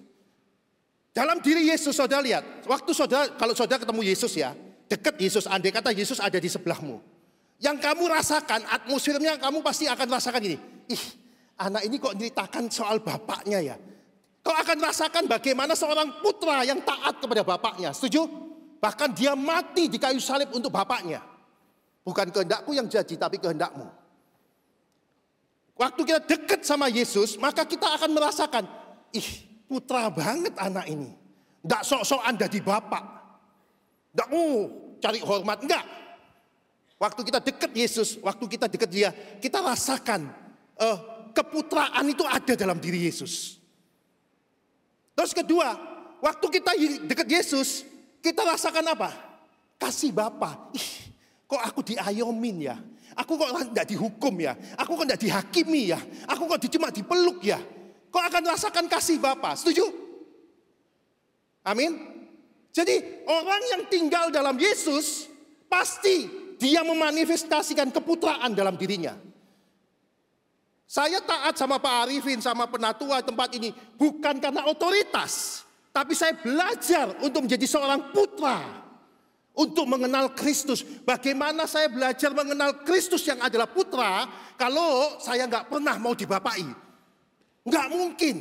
dalam diri Yesus saudara lihat. Waktu saudara, kalau saudara ketemu Yesus ya, dekat Yesus, andai kata Yesus ada di sebelahmu. Yang kamu rasakan, atmosfernya kamu pasti akan rasakan ini. Ih, anak ini kok ceritakan soal bapaknya ya. Kau akan rasakan bagaimana seorang putra yang taat kepada bapaknya. Setuju? Bahkan dia mati di kayu salib untuk bapaknya. Bukan kehendakku yang jadi, tapi kehendakmu. Waktu kita dekat sama Yesus, maka kita akan merasakan, ih, putra banget anak ini. Nggak sok-sokan jadi bapak. Nggak cari hormat, enggak. Waktu kita dekat Yesus, waktu kita dekat dia, kita rasakan keputraan itu ada dalam diri Yesus. Terus kedua, waktu kita dekat Yesus, kita rasakan apa? Kasih Bapa. Ih, kok aku diayomin ya? Aku kok tidak dihukum ya? Aku kok tidak dihakimi ya? Aku kok cuma dipeluk ya? Kok akan rasakan kasih Bapa? Setuju? Amin. Jadi orang yang tinggal dalam Yesus, pasti dia memanifestasikan keputraan dalam dirinya. Saya taat sama Pak Arifin, sama penatua tempat ini, bukan karena otoritas. Tapi saya belajar untuk menjadi seorang putra. Untuk mengenal Kristus. Bagaimana saya belajar mengenal Kristus yang adalah putra, kalau saya nggak pernah mau dibapai. Nggak mungkin.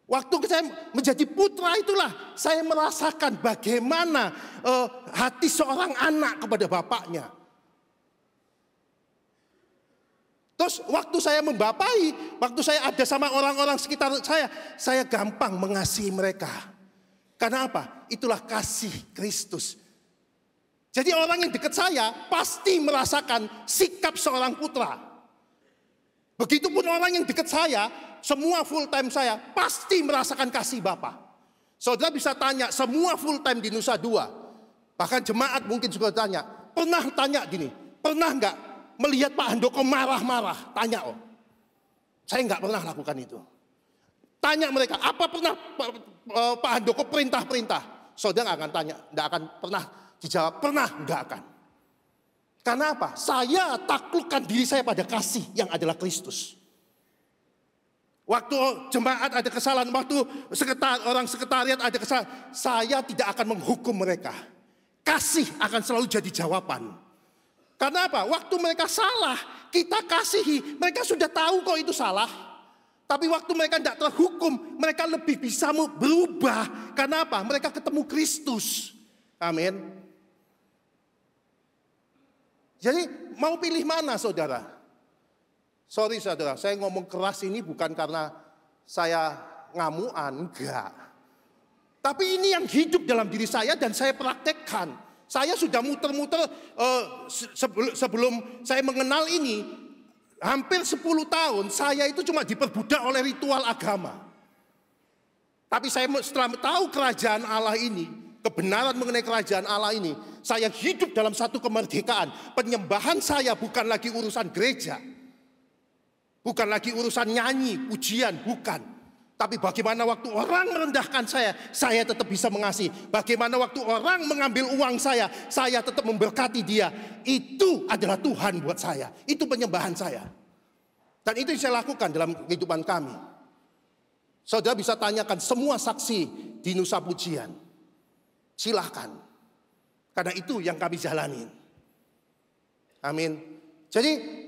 Waktu saya menjadi putra itulah, saya merasakan bagaimana hati seorang anak kepada bapaknya. Terus waktu saya membapai, waktu saya ada sama orang-orang sekitar saya gampang mengasihi mereka. Karena apa? Itulah kasih Kristus. Jadi orang yang dekat saya pasti merasakan sikap seorang putra. Begitupun orang yang dekat saya, semua full time saya pasti merasakan kasih Bapa. Saudara bisa tanya semua full time di Nusa Dua. Bahkan jemaat mungkin juga tanya, pernah tanya gini, pernah nggak melihat Pak Handoko marah-marah? Tanya saya nggak pernah lakukan itu. Tanya mereka, apa pernah Pak Handoko perintah-perintah? Saudara nggak akan tanya, nggak akan pernah dijawab, pernah nggak akan. Karena apa? Saya taklukkan diri saya pada kasih yang adalah Kristus. Waktu jemaat ada kesalahan, waktu orang sekretariat ada kesalahan, saya tidak akan menghukum mereka. Kasih akan selalu jadi jawaban. Karena apa? Waktu mereka salah, kita kasihi. Mereka sudah tahu kok itu salah. Tapi waktu mereka tidak terhukum, mereka lebih bisa berubah. Karena apa? Mereka ketemu Kristus. Amin. Jadi mau pilih mana saudara? Sorry saudara, saya ngomong keras ini bukan karena saya ngamuan, enggak. Tapi ini yang hidup dalam diri saya dan saya praktekkan. Saya sudah muter-muter sebelum saya mengenal ini, hampir 10 tahun saya itu cuma diperbudak oleh ritual agama. Tapi saya setelah tahu kerajaan Allah ini, kebenaran mengenai kerajaan Allah ini, saya hidup dalam satu kemerdekaan. Penyembahan saya bukan lagi urusan gereja. Bukan lagi urusan nyanyi, pujian, bukan. Tapi bagaimana waktu orang merendahkan saya tetap bisa mengasihi. Bagaimana waktu orang mengambil uang saya tetap memberkati dia. Itu adalah Tuhan buat saya. Itu penyembahan saya. Dan itu yang saya lakukan dalam kehidupan kami. Saudara bisa tanyakan semua saksi di Nusa Pujian. Silahkan. Karena itu yang kami jalanin. Amin. Jadi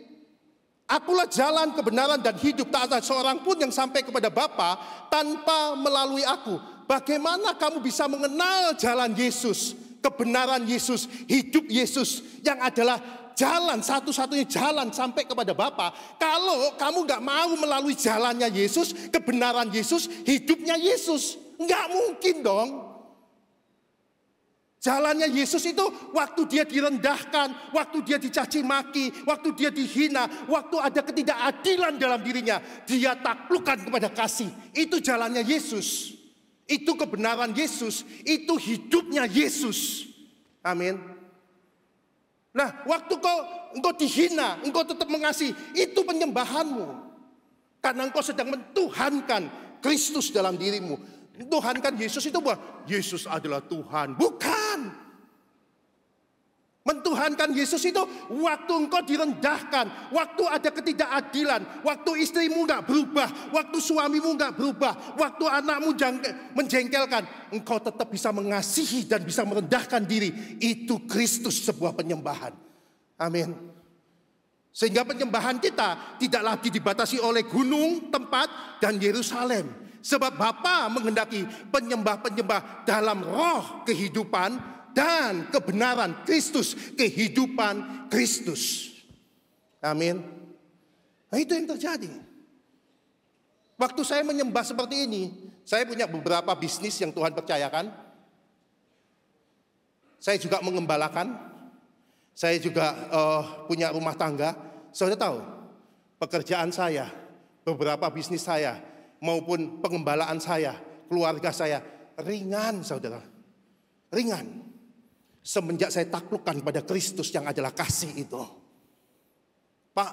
akulah jalan, kebenaran, dan hidup. Tak ada seorang pun yang sampai kepada Bapa tanpa melalui aku. Bagaimana kamu bisa mengenal jalan Yesus, kebenaran Yesus, hidup Yesus, yang adalah jalan, satu-satunya jalan sampai kepada Bapa, kalau kamu gak mau melalui jalannya Yesus, kebenaran Yesus, hidupnya Yesus? Nggak mungkin dong. Jalannya Yesus itu waktu dia direndahkan, waktu dia dicaci maki, waktu dia dihina, waktu ada ketidakadilan dalam dirinya, dia taklukkan kepada kasih. Itu jalannya Yesus. Itu kebenaran Yesus, itu hidupnya Yesus. Amin. Nah, waktu engkau dihina, engkau tetap mengasihi, itu penyembahanmu. Karena engkau sedang mentuhankan Kristus dalam dirimu. Tuhankan Yesus itu bahwa Yesus adalah Tuhan. Bukan. Mentuhankan Yesus itu waktu engkau direndahkan, waktu ada ketidakadilan, waktu istrimu nggak berubah, waktu suamimu nggak berubah, waktu anakmu menjengkelkan, engkau tetap bisa mengasihi dan bisa merendahkan diri. Itu Kristus, sebuah penyembahan. Amin. Sehingga penyembahan kita tidak lagi dibatasi oleh gunung, tempat, dan Yerusalem. Sebab Bapa menghendaki penyembah-penyembah dalam roh kehidupan dan kebenaran Kristus, kehidupan Kristus. Amin. Nah, itu yang terjadi. Waktu saya menyembah seperti ini, saya punya beberapa bisnis yang Tuhan percayakan. Saya juga mengembalakan. Saya juga punya rumah tangga. Saudara tahu, pekerjaan saya, beberapa bisnis saya, maupun pengembalaan saya, keluarga saya, ringan saudara. Ringan. Semenjak saya taklukkan pada Kristus yang adalah kasih itu. Pak,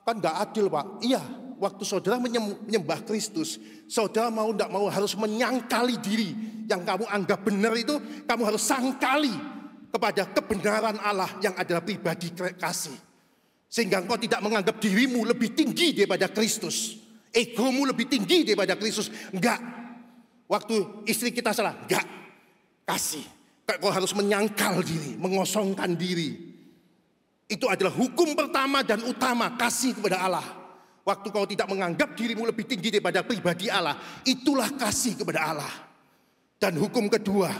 kan gak adil Pak. Iya, waktu saudara menyembah Kristus, saudara mau tidak mau harus menyangkali diri. Yang kamu anggap benar itu, kamu harus sangkali kepada kebenaran Allah yang adalah pribadi kasih. Sehingga engkau tidak menganggap dirimu lebih tinggi daripada Kristus. Egomu lebih tinggi daripada Kristus. Enggak. Waktu istri kita salah, enggak. Kasih. Kau harus menyangkal diri, mengosongkan diri. Itu adalah hukum pertama dan utama, kasih kepada Allah. Waktu kau tidak menganggap dirimu lebih tinggi daripada pribadi Allah, itulah kasih kepada Allah. Dan hukum kedua,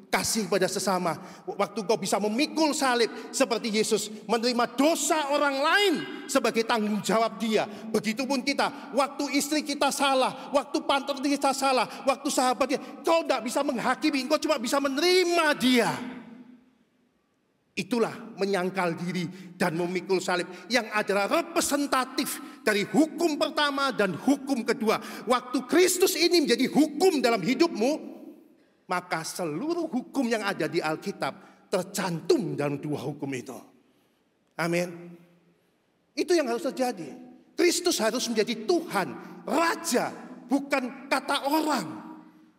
kasih kepada sesama. Waktu kau bisa memikul salib seperti Yesus, menerima dosa orang lain sebagai tanggung jawab dia. Begitupun kita, waktu istri kita salah, waktu partner kita salah, waktu sahabat dia, kau tidak bisa menghakimi, kau cuma bisa menerima dia. Itulah menyangkal diri dan memikul salib yang adalah representatif dari hukum pertama dan hukum kedua. Waktu Kristus ini menjadi hukum dalam hidupmu, maka seluruh hukum yang ada di Alkitab tercantum dalam dua hukum itu. Amin. Itu yang harus terjadi. Kristus harus menjadi Tuhan, Raja, bukan kata orang,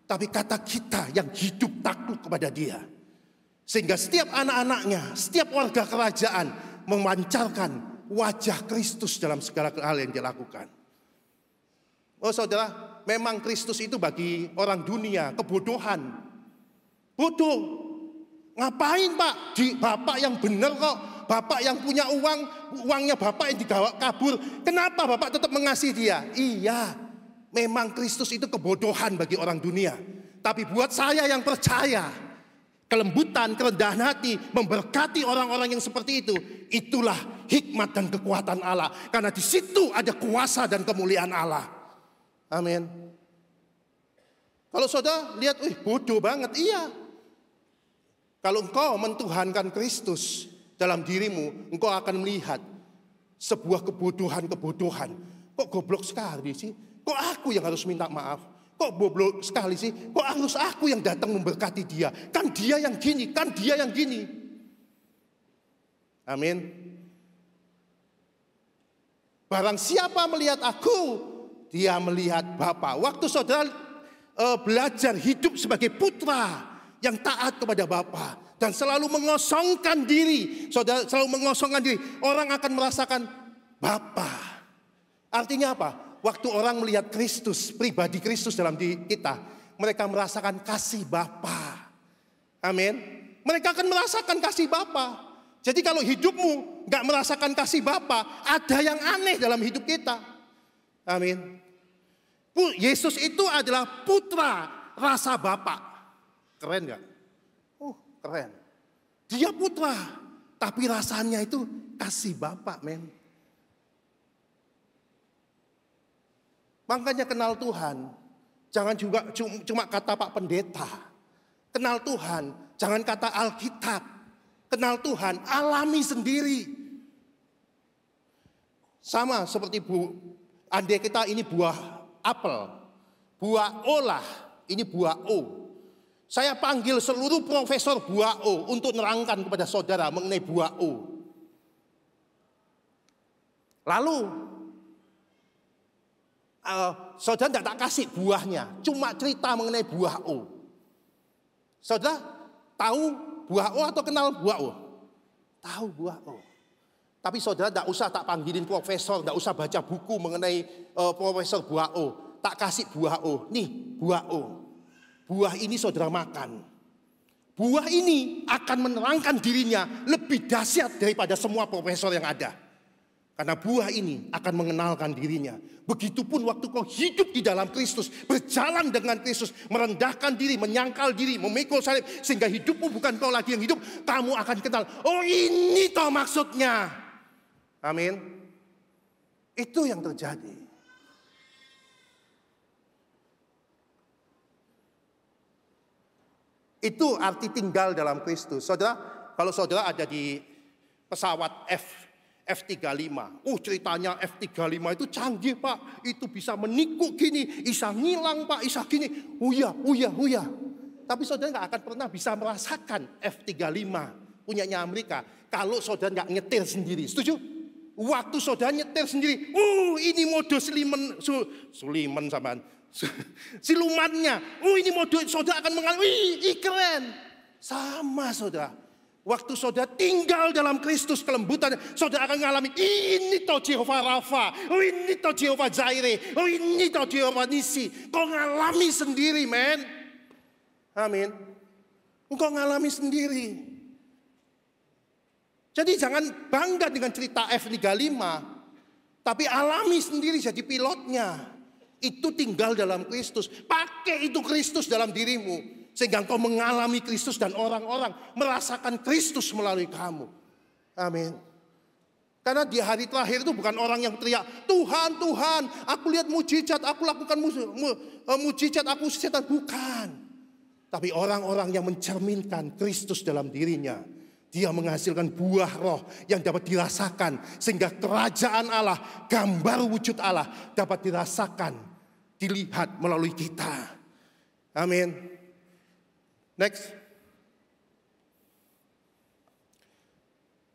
tapi kata kita yang hidup takluk kepada Dia. Sehingga setiap anak-anaknya, setiap warga kerajaan memancarkan wajah Kristus dalam segala hal yang dilakukan. Oh saudara, memang Kristus itu bagi orang dunia kebodohan. Bodoh. Ngapain Pak? Bapak yang benar kok. Bapak yang punya uang, uangnya Bapak yang digawa kabur. Kenapa Bapak tetap mengasihi dia? Iya, memang Kristus itu kebodohan bagi orang dunia. Tapi buat saya yang percaya, kelembutan, kerendahan hati, memberkati orang-orang yang seperti itu, itulah hikmat dan kekuatan Allah. Karena di situ ada kuasa dan kemuliaan Allah. Amin. Kalau saudara lihat, bodoh banget. Iya. Kalau engkau mentuhankan Kristus dalam dirimu, engkau akan melihat sebuah kebodohan-kebodohan. Kok goblok sekali sih? Kok aku yang harus minta maaf? Kok goblok sekali sih? Kok harus aku yang datang memberkati dia? Kan dia yang gini, kan dia yang gini. Amin. Barang siapa melihat aku, dia melihat Bapa. Waktu saudara belajar hidup sebagai putra yang taat kepada Bapa dan selalu mengosongkan diri, saudara selalu mengosongkan diri, orang akan merasakan Bapa. Artinya apa? Waktu orang melihat Kristus, pribadi Kristus dalam diri kita, mereka merasakan kasih Bapa. Amin. Mereka akan merasakan kasih Bapa. Jadi kalau hidupmu nggak merasakan kasih Bapa, ada yang aneh dalam hidup kita. Amin. Yesus itu adalah putra rasa Bapa. Keren gak? Keren. Dia putra, tapi rasanya itu kasih Bapa, men. Makanya kenal Tuhan Jangan juga cuma kata Pak Pendeta. Kenal Tuhan, jangan kata Alkitab. Kenal Tuhan, alami sendiri. Sama seperti andai kita ini buah apel, buah O lah, ini buah O. Saya panggil seluruh profesor buah O untuk nerangkan kepada saudara mengenai buah O. Lalu saudara tidak tak kasih buahnya, cuma cerita mengenai buah O. Saudara tahu buah O atau kenal buah O? Tahu buah O. Tapi saudara tidak usah tak panggilin profesor, tidak usah baca buku mengenai profesor buah O. Tak kasih buah O, nih buah O. Buah ini saudara makan. Buah ini akan menerangkan dirinya lebih dahsyat daripada semua profesor yang ada. Karena buah ini akan mengenalkan dirinya. Begitupun waktu kau hidup di dalam Kristus, berjalan dengan Kristus, merendahkan diri, menyangkal diri, memikul salib, sehingga hidupmu bukan kau lagi yang hidup, kamu akan kenal, oh ini toh maksudnya. Amin. Itu yang terjadi. Itu arti tinggal dalam Kristus. Saudara, kalau saudara ada di pesawat F-35. Ceritanya F-35 itu canggih Pak. Itu bisa menikuk gini, bisa ngilang Pak, bisa gini. Uya. Tapi saudara nggak akan pernah bisa merasakan F-35 punyanya Amerika kalau saudara nggak nyetir sendiri. Setuju? Waktu saudara nyetir sendiri, ini mode Suliman sama silumannya. Ini mode saudara akan mengalami, keren. Sama saudara. Waktu saudara tinggal dalam Kristus kelembutan, saudara akan mengalami ini toh Jehovah Rafa, ini toh Jehovah Jireh, ini toh Jehovah Nisi. Kau ngalami sendiri, men. Amin. Engkau ngalami sendiri. Jadi jangan bangga dengan cerita F-35, tapi alami sendiri jadi pilotnya. Itu tinggal dalam Kristus. Pakai itu Kristus dalam dirimu. Sehingga engkau mengalami Kristus dan orang-orang merasakan Kristus melalui kamu. Amin. Karena di hari terakhir itu bukan orang yang teriak, Tuhan, Tuhan, aku lihat mujizat, aku lakukan mujizat, aku setan. Bukan. Tapi orang-orang yang mencerminkan Kristus dalam dirinya. Dia menghasilkan buah roh yang dapat dirasakan. Sehingga kerajaan Allah, gambar wujud Allah dapat dirasakan, dilihat melalui kita. Amin. Next.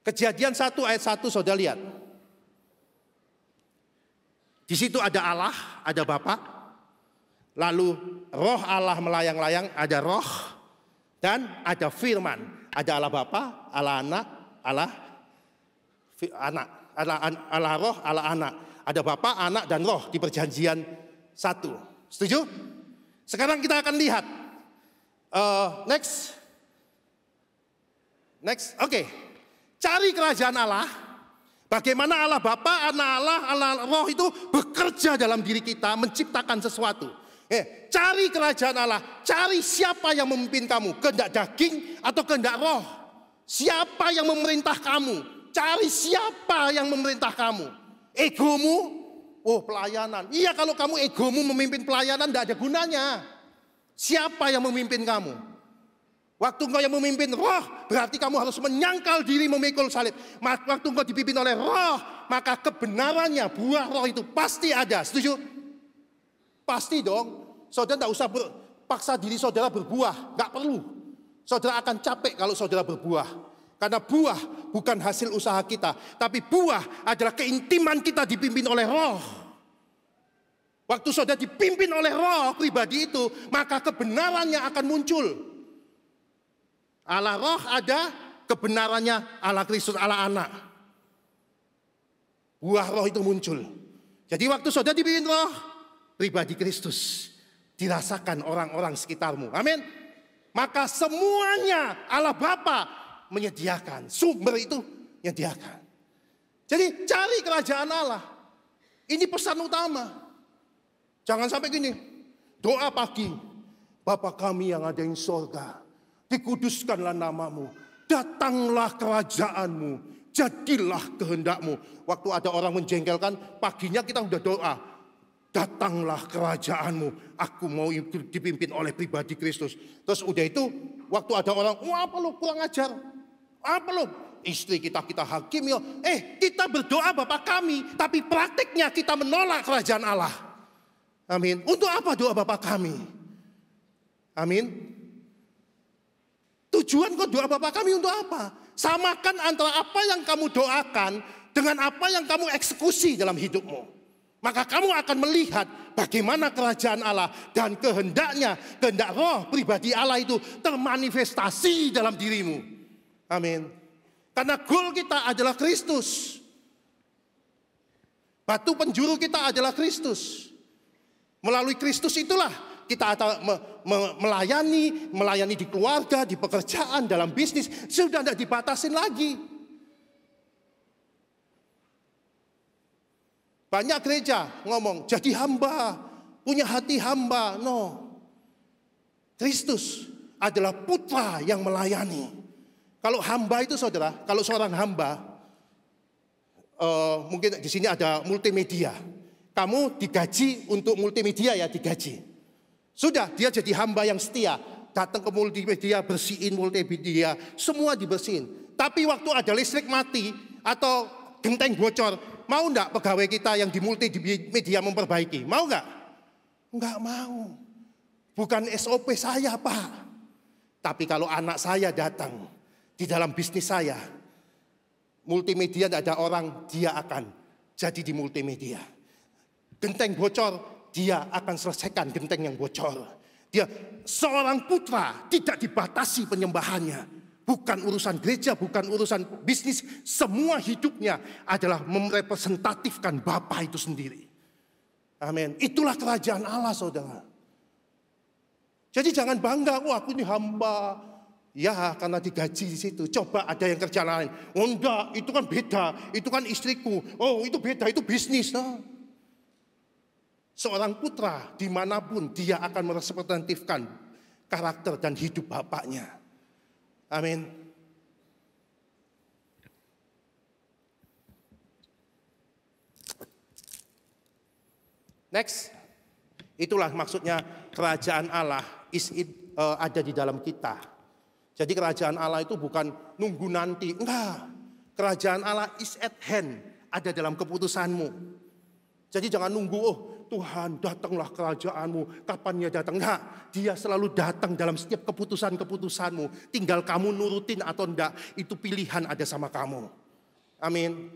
Kejadian 1 ayat 1 saudara lihat. Di situ ada Allah, ada Bapa. Lalu roh Allah melayang-layang, ada roh. Dan ada firman. Ada Allah Bapa, Allah Anak, Allah Roh, Allah Anak. Ada Bapa, Anak, dan Roh di perjanjian 1. Setuju? Sekarang kita akan lihat. Next. Oke. Cari kerajaan Allah. Bagaimana Allah Bapa, Anak Allah Roh itu bekerja dalam diri kita, menciptakan sesuatu. Cari kerajaan Allah. Cari siapa yang memimpin kamu, kehendak daging atau kehendak roh. Siapa yang memerintah kamu. Cari siapa yang memerintah kamu. Egomu, pelayanan. Iya, kalau kamu egomu memimpin pelayanan tidak ada gunanya. Siapa yang memimpin kamu? Waktu engkau yang memimpin roh, berarti kamu harus menyangkal diri memikul salib. Waktu engkau dipimpin oleh roh, maka kebenarannya, buah roh itu pasti ada. Setuju? Pasti dong. Saudara tidak usah paksa diri saudara berbuah. Tidak perlu. Saudara akan capek kalau saudara berbuah. Karena buah bukan hasil usaha kita. Tapi buah adalah keintiman kita dipimpin oleh roh. Waktu saudara dipimpin oleh roh pribadi itu, maka kebenarannya akan muncul. Allah roh ada, kebenarannya Allah Kristus, Allah Anak. Buah roh itu muncul. Jadi waktu saudara dipimpin roh, pribadi Kristus dirasakan orang-orang sekitarmu. Amin. Maka semuanya Allah Bapa menyediakan. Sumber itu menyediakan. Jadi cari kerajaan Allah. Ini pesan utama. Jangan sampai gini. Doa pagi. Bapa kami yang ada di sorga, dikuduskanlah namamu. Datanglah kerajaanmu. Jadilah kehendakmu. Waktu ada orang menjengkelkan, paginya kita udah doa. datanglah kerajaanmu. Aku mau dipimpin oleh pribadi Kristus. Terus udah itu, waktu ada orang, wah apa lo kurang ajar? Apa lo? Istri kita hakim ya. Kita berdoa Bapa kami, tapi praktiknya kita menolak kerajaan Allah. Amin. Untuk apa doa Bapa kami? Amin. Tujuan kok doa Bapa kami untuk apa? Samakan antara apa yang kamu doakan dengan apa yang kamu eksekusi dalam hidupmu. Maka kamu akan melihat bagaimana kerajaan Allah dan kehendak roh pribadi Allah itu termanifestasi dalam dirimu. Amin. Karena goal kita adalah Kristus. Batu penjuru kita adalah Kristus. Melalui Kristus itulah kita melayani di keluarga, di pekerjaan, dalam bisnis. Sudah tidak dibatasin lagi. Banyak gereja ngomong, jadi hamba, punya hati hamba. No. Kristus adalah putra yang melayani. Kalau hamba itu saudara, kalau seorang hamba, mungkin di sini ada multimedia. Kamu digaji untuk multimedia ya, digaji. Sudah, dia jadi hamba yang setia. Datang ke multimedia, bersihin multimedia, semua dibersihin. Tapi waktu ada listrik mati atau genteng bocor, mau enggak pegawai kita yang di multimedia memperbaiki? Mau enggak? Enggak mau. Bukan SOP saya, Pak. Tapi kalau anak saya datang di dalam bisnis saya, multimedia tidak ada orang, dia akan jadi di multimedia. Genteng bocor, dia akan selesaikan genteng yang bocor. Dia seorang putra, tidak dibatasi penyembahannya. Bukan urusan gereja, bukan urusan bisnis. Semua hidupnya adalah merepresentatifkan Bapa itu sendiri. Amin. Itulah kerajaan Allah, saudara. Jadi jangan bangga, wah aku ini hamba. Ya, karena digaji di situ. Coba ada yang kerja lain. Oh enggak, itu kan beda. Itu kan istriku. Oh itu beda, itu bisnis. Nah. Seorang putra dimanapun dia akan merepresentatifkan karakter dan hidup bapaknya. Amin. Next. Itulah maksudnya kerajaan Allah ada di dalam kita. Jadi kerajaan Allah itu bukan nunggu nanti. Enggak. Kerajaan Allah is at hand. Ada dalam keputusanmu. Jadi jangan nunggu, oh Tuhan datanglah kerajaanmu. Kapan dia datang? Enggak. Dia selalu datang dalam setiap keputusan-keputusanmu. Tinggal kamu nurutin atau enggak. Itu pilihan ada sama kamu. Amin.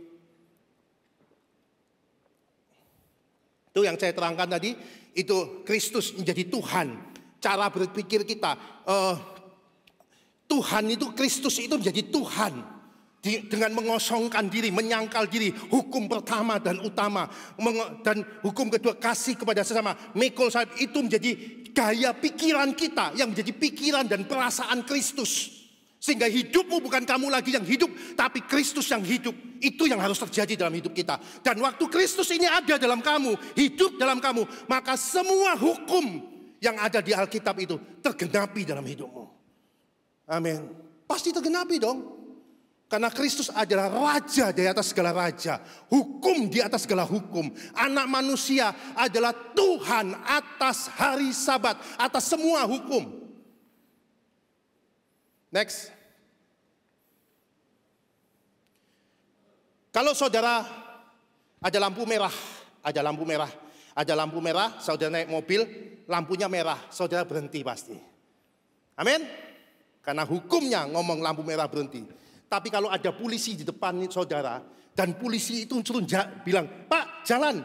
Itu yang saya terangkan tadi. Itu Kristus menjadi Tuhan. Cara berpikir kita. Tuhan itu, Kristus itu menjadi Tuhan. Dengan mengosongkan diri, menyangkal diri. Hukum pertama dan utama. Dan hukum kedua, kasih kepada sesama. Mekol salib itu menjadi gaya pikiran kita. Yang menjadi pikiran dan perasaan Kristus. Sehingga hidupmu bukan kamu lagi yang hidup. Tapi Kristus yang hidup. Itu yang harus terjadi dalam hidup kita. Dan waktu Kristus ini ada dalam kamu, hidup dalam kamu, maka semua hukum yang ada di Alkitab itu tergenapi dalam hidupmu. Amin. Pasti tergenapi dong. Karena Kristus adalah raja di atas segala raja. Hukum di atas segala hukum. Anak manusia adalah Tuhan atas hari Sabat. Atas semua hukum. Next. Kalau saudara ada lampu merah. Ada lampu merah. Ada lampu merah, saudara naik mobil, lampunya merah. Saudara berhenti pasti. Amin. Karena hukumnya ngomong lampu merah berhenti. Tapi kalau ada polisi di depan saudara, dan polisi itu turun bilang, Pak jalan,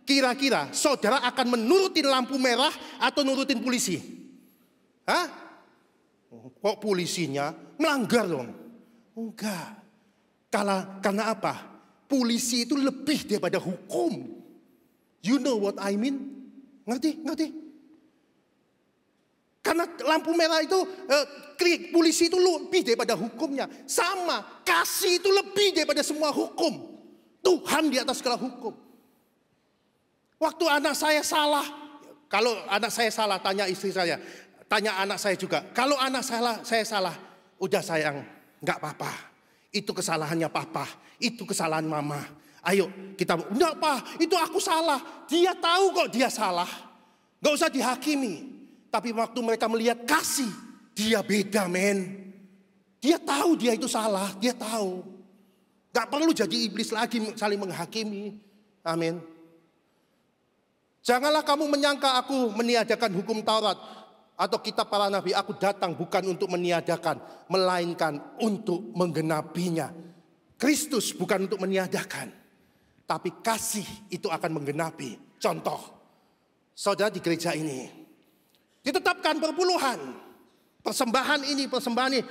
kira-kira saudara akan menurutin lampu merah atau nurutin polisi? Hah? Kok polisinya melanggar dong? Enggak. Karena apa? Polisi itu lebih daripada hukum. You know what I mean? Ngerti? Karena lampu merah itu, polisi itu lebih daripada hukumnya. Sama, kasih itu lebih daripada semua hukum. Tuhan di atas segala hukum. Waktu anak saya salah, kalau anak saya salah, tanya istri saya, tanya anak saya juga. Kalau anak saya salah, udah sayang, nggak apa-apa. Itu kesalahannya papa, itu kesalahan mama. Ayo kita, enggak Pak, itu aku salah. Dia tahu kok dia salah. Gak usah dihakimi. Tapi waktu mereka melihat kasih, dia beda men. Dia tahu dia itu salah, dia tahu. Gak perlu jadi iblis lagi saling menghakimi. Amin. Janganlah kamu menyangka aku meniadakan hukum Taurat atau kitab para nabi. Aku datang bukan untuk meniadakan, melainkan untuk menggenapinya. Kristus bukan untuk meniadakan, tapi kasih itu akan menggenapi. Contoh, saudara di gereja ini ditetapkan perpuluhan, persembahan ini, persembahan ini.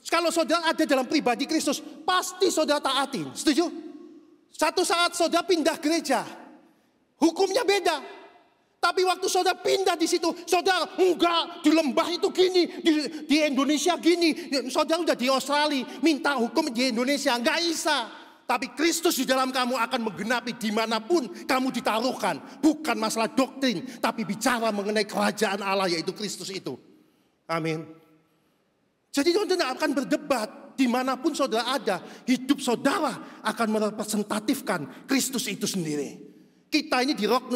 Kalau saudara ada dalam pribadi Kristus, pasti saudara taatin. Setuju? Satu saat saudara pindah gereja, hukumnya beda. Tapi waktu saudara pindah di situ, saudara enggak, di lembah itu gini, di Indonesia gini. Saudara udah di Australia, minta hukum di Indonesia, enggak bisa. Tapi Kristus di dalam kamu akan menggenapi dimanapun kamu ditaruhkan. Bukan masalah doktrin, tapi bicara mengenai kerajaan Allah, yaitu Kristus itu. Amin. Jadi saudara akan berdebat dimanapun saudara ada. Hidup saudara akan merepresentatifkan Kristus itu sendiri. Kita ini di rock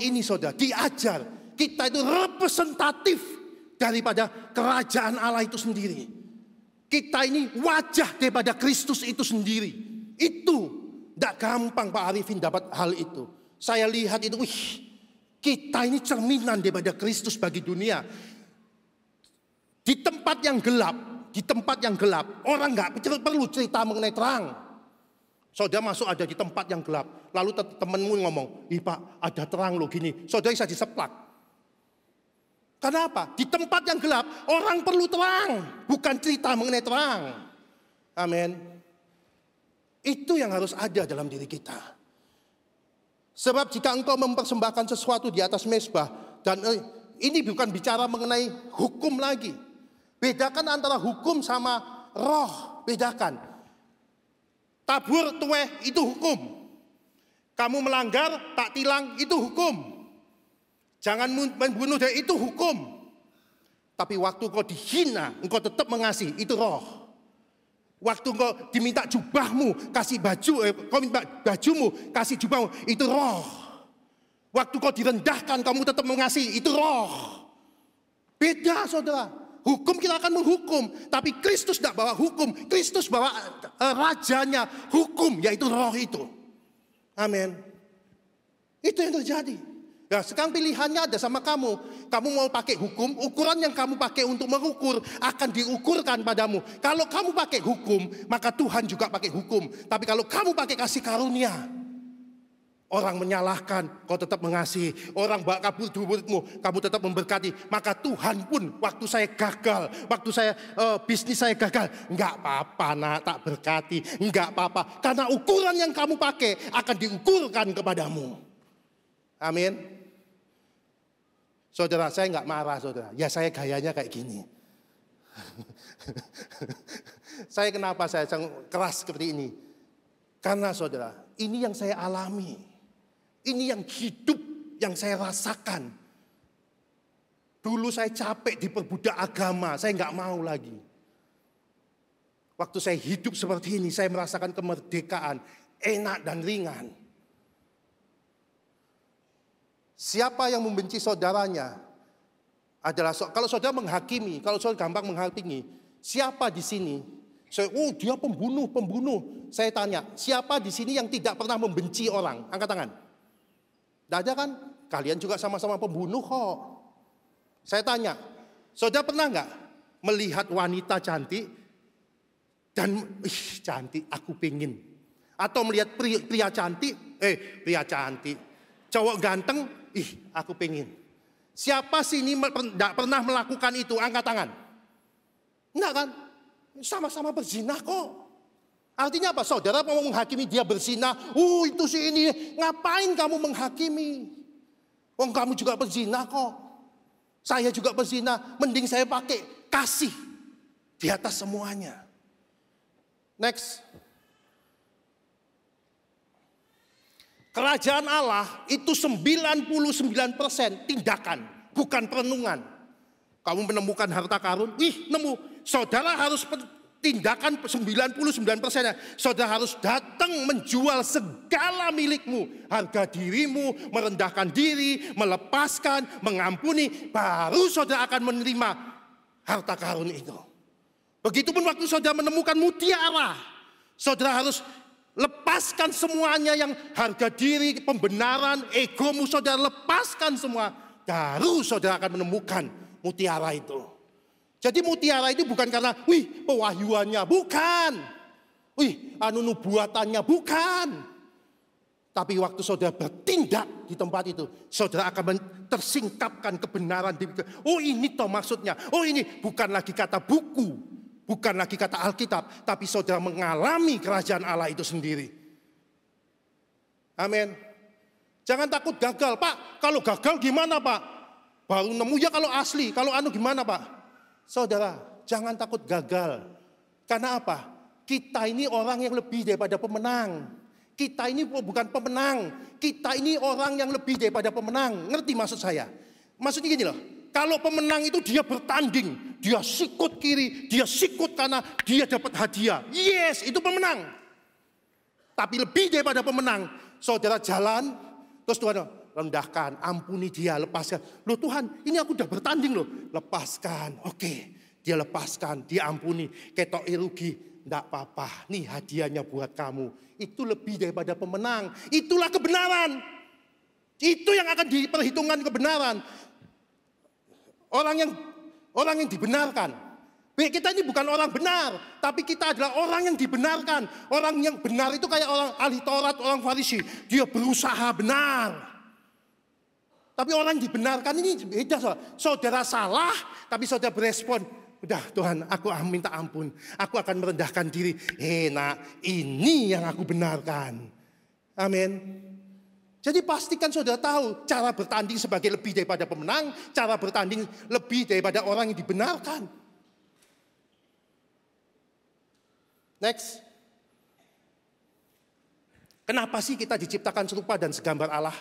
ini saudara diajar. Kita itu representatif daripada kerajaan Allah itu sendiri. Kita ini wajah daripada Kristus itu sendiri. Itu tidak gampang Pak Arifin dapat hal itu. Saya lihat itu, kita ini cerminan daripada Kristus bagi dunia. Di tempat yang gelap, orang nggak perlu cerita mengenai terang. Saudara masuk ada di tempat yang gelap, lalu temanmu ngomong, "Ih Pak, ada terang loh gini." Saudara bisa diseplak. Kenapa? Di tempat yang gelap, orang perlu terang, bukan cerita mengenai terang. Amin. Itu yang harus ada dalam diri kita. Sebab jika engkau mempersembahkan sesuatu di atas mezbah, dan ini bukan bicara mengenai hukum lagi. Bedakan antara hukum sama roh, bedakan. Tabur tuweh itu hukum. Kamu melanggar, tak tilang itu hukum. Jangan membunuh dia itu hukum. Tapi waktu kau dihina, engkau tetap mengasihi, itu roh. Waktu engkau diminta jubahmu, kasih baju, kau minta bajumu, kasih jubahmu, itu roh. Waktu kau direndahkan, kamu tetap mengasihi, itu roh. Beda saudara. Hukum kita akan menghukum, tapi Kristus tidak bawa hukum. Kristus bawa rajanya hukum, yaitu roh itu. Amin. Itu yang terjadi. Nah, sekarang pilihannya ada sama kamu. Kamu mau pakai hukum, ukuran yang kamu pakai untuk mengukur akan diukurkan padamu. Kalau kamu pakai hukum, maka Tuhan juga pakai hukum. Tapi kalau kamu pakai kasih karunia, orang menyalahkan, kau tetap mengasihi. Orang bawa kabur muridmu, kamu tetap memberkati. Maka Tuhan pun waktu saya gagal, waktu saya bisnis saya gagal, enggak apa-apa nak, tak berkati, enggak apa-apa. Karena ukuran yang kamu pakai akan diukurkan kepadamu. Amin. Saudara, saya enggak marah saudara. Ya saya gayanya kayak gini. Saya kenapa saya keras seperti ini? Karena saudara, ini yang saya alami. Ini yang hidup yang saya rasakan. Dulu saya capek diperbudak agama, saya nggak mau lagi. Waktu saya hidup seperti ini, saya merasakan kemerdekaan, enak dan ringan. Siapa yang membenci saudaranya adalah, kalau saudara menghakimi, kalau saudara gampang menghakimi, siapa di sini? Oh dia pembunuh. Saya tanya, siapa di sini yang tidak pernah membenci orang? Angkat tangan. Tidak ada kan? Kalian juga sama-sama pembunuh kok. Saya tanya, saudara pernah nggak melihat wanita cantik dan cantik, aku pingin? Atau melihat pria cantik, cowok ganteng, aku pingin. Siapa sini tidak pernah melakukan itu? Angkat tangan. Enggak kan? Sama-sama berzina kok. Artinya apa? Saudara mau menghakimi dia berzina. Itu sih ini. Ngapain kamu menghakimi? Kamu juga berzina kok. Saya juga berzina. Mending saya pakai kasih di atas semuanya. Next. Kerajaan Allah itu 99% tindakan, bukan perenungan. Kamu menemukan harta karun, nemu. Saudara harus tindakan 99%-nya, saudara harus datang menjual segala milikmu, harga dirimu, merendahkan diri, melepaskan, mengampuni, baru saudara akan menerima harta karun itu. Begitupun waktu saudara menemukan mutiara, saudara harus lepaskan semuanya yang harga diri, pembenaran, egomu, saudara lepaskan semua, baru saudara akan menemukan mutiara itu. Jadi mutiara itu bukan karena, pewahyuannya, bukan. Nubuatannya, bukan. Tapi waktu saudara bertindak di tempat itu, saudara akan tersingkapkan kebenaran. Oh ini toh maksudnya, oh ini bukan lagi kata buku, bukan lagi kata Alkitab, tapi saudara mengalami kerajaan Allah itu sendiri. Amin. Jangan takut gagal, Pak. Kalau gagal gimana, Pak? Baru nemu ya kalau asli, kalau gimana, Pak? Saudara, jangan takut gagal. Karena apa? Kita ini orang yang lebih daripada pemenang. Kita ini bukan pemenang. Kita ini orang yang lebih daripada pemenang. Ngerti maksud saya? Maksudnya gini loh. Kalau pemenang itu dia bertanding. Dia sikut kiri, dia sikut kanan, dia dapat hadiah. Yes, itu pemenang. Tapi lebih daripada pemenang, saudara jalan, terus Tuhan rendahkan, ampuni dia, lepaskan. Loh Tuhan, ini aku udah bertanding loh. Lepaskan, oke. Dia lepaskan, dia ampuni. Ketok rugi, enggak apa-apa. Nih hadiahnya buat kamu. Itu lebih daripada pemenang. Itulah kebenaran. Itu yang akan diperhitungkan kebenaran. Orang yang dibenarkan. Kita ini bukan orang benar, tapi kita adalah orang yang dibenarkan. Orang yang benar itu kayak orang ahli Taurat, orang Farisi. Dia berusaha benar. Tapi orang yang dibenarkan ini beda. Saudara salah, tapi saudara berespon, udah Tuhan, aku minta ampun. Aku akan merendahkan diri. Nak, ini yang aku benarkan. Amin. Jadi pastikan saudara tahu cara bertanding sebagai lebih daripada pemenang, cara bertanding lebih daripada orang yang dibenarkan. Next. Kenapa sih kita diciptakan serupa dan segambar Allah?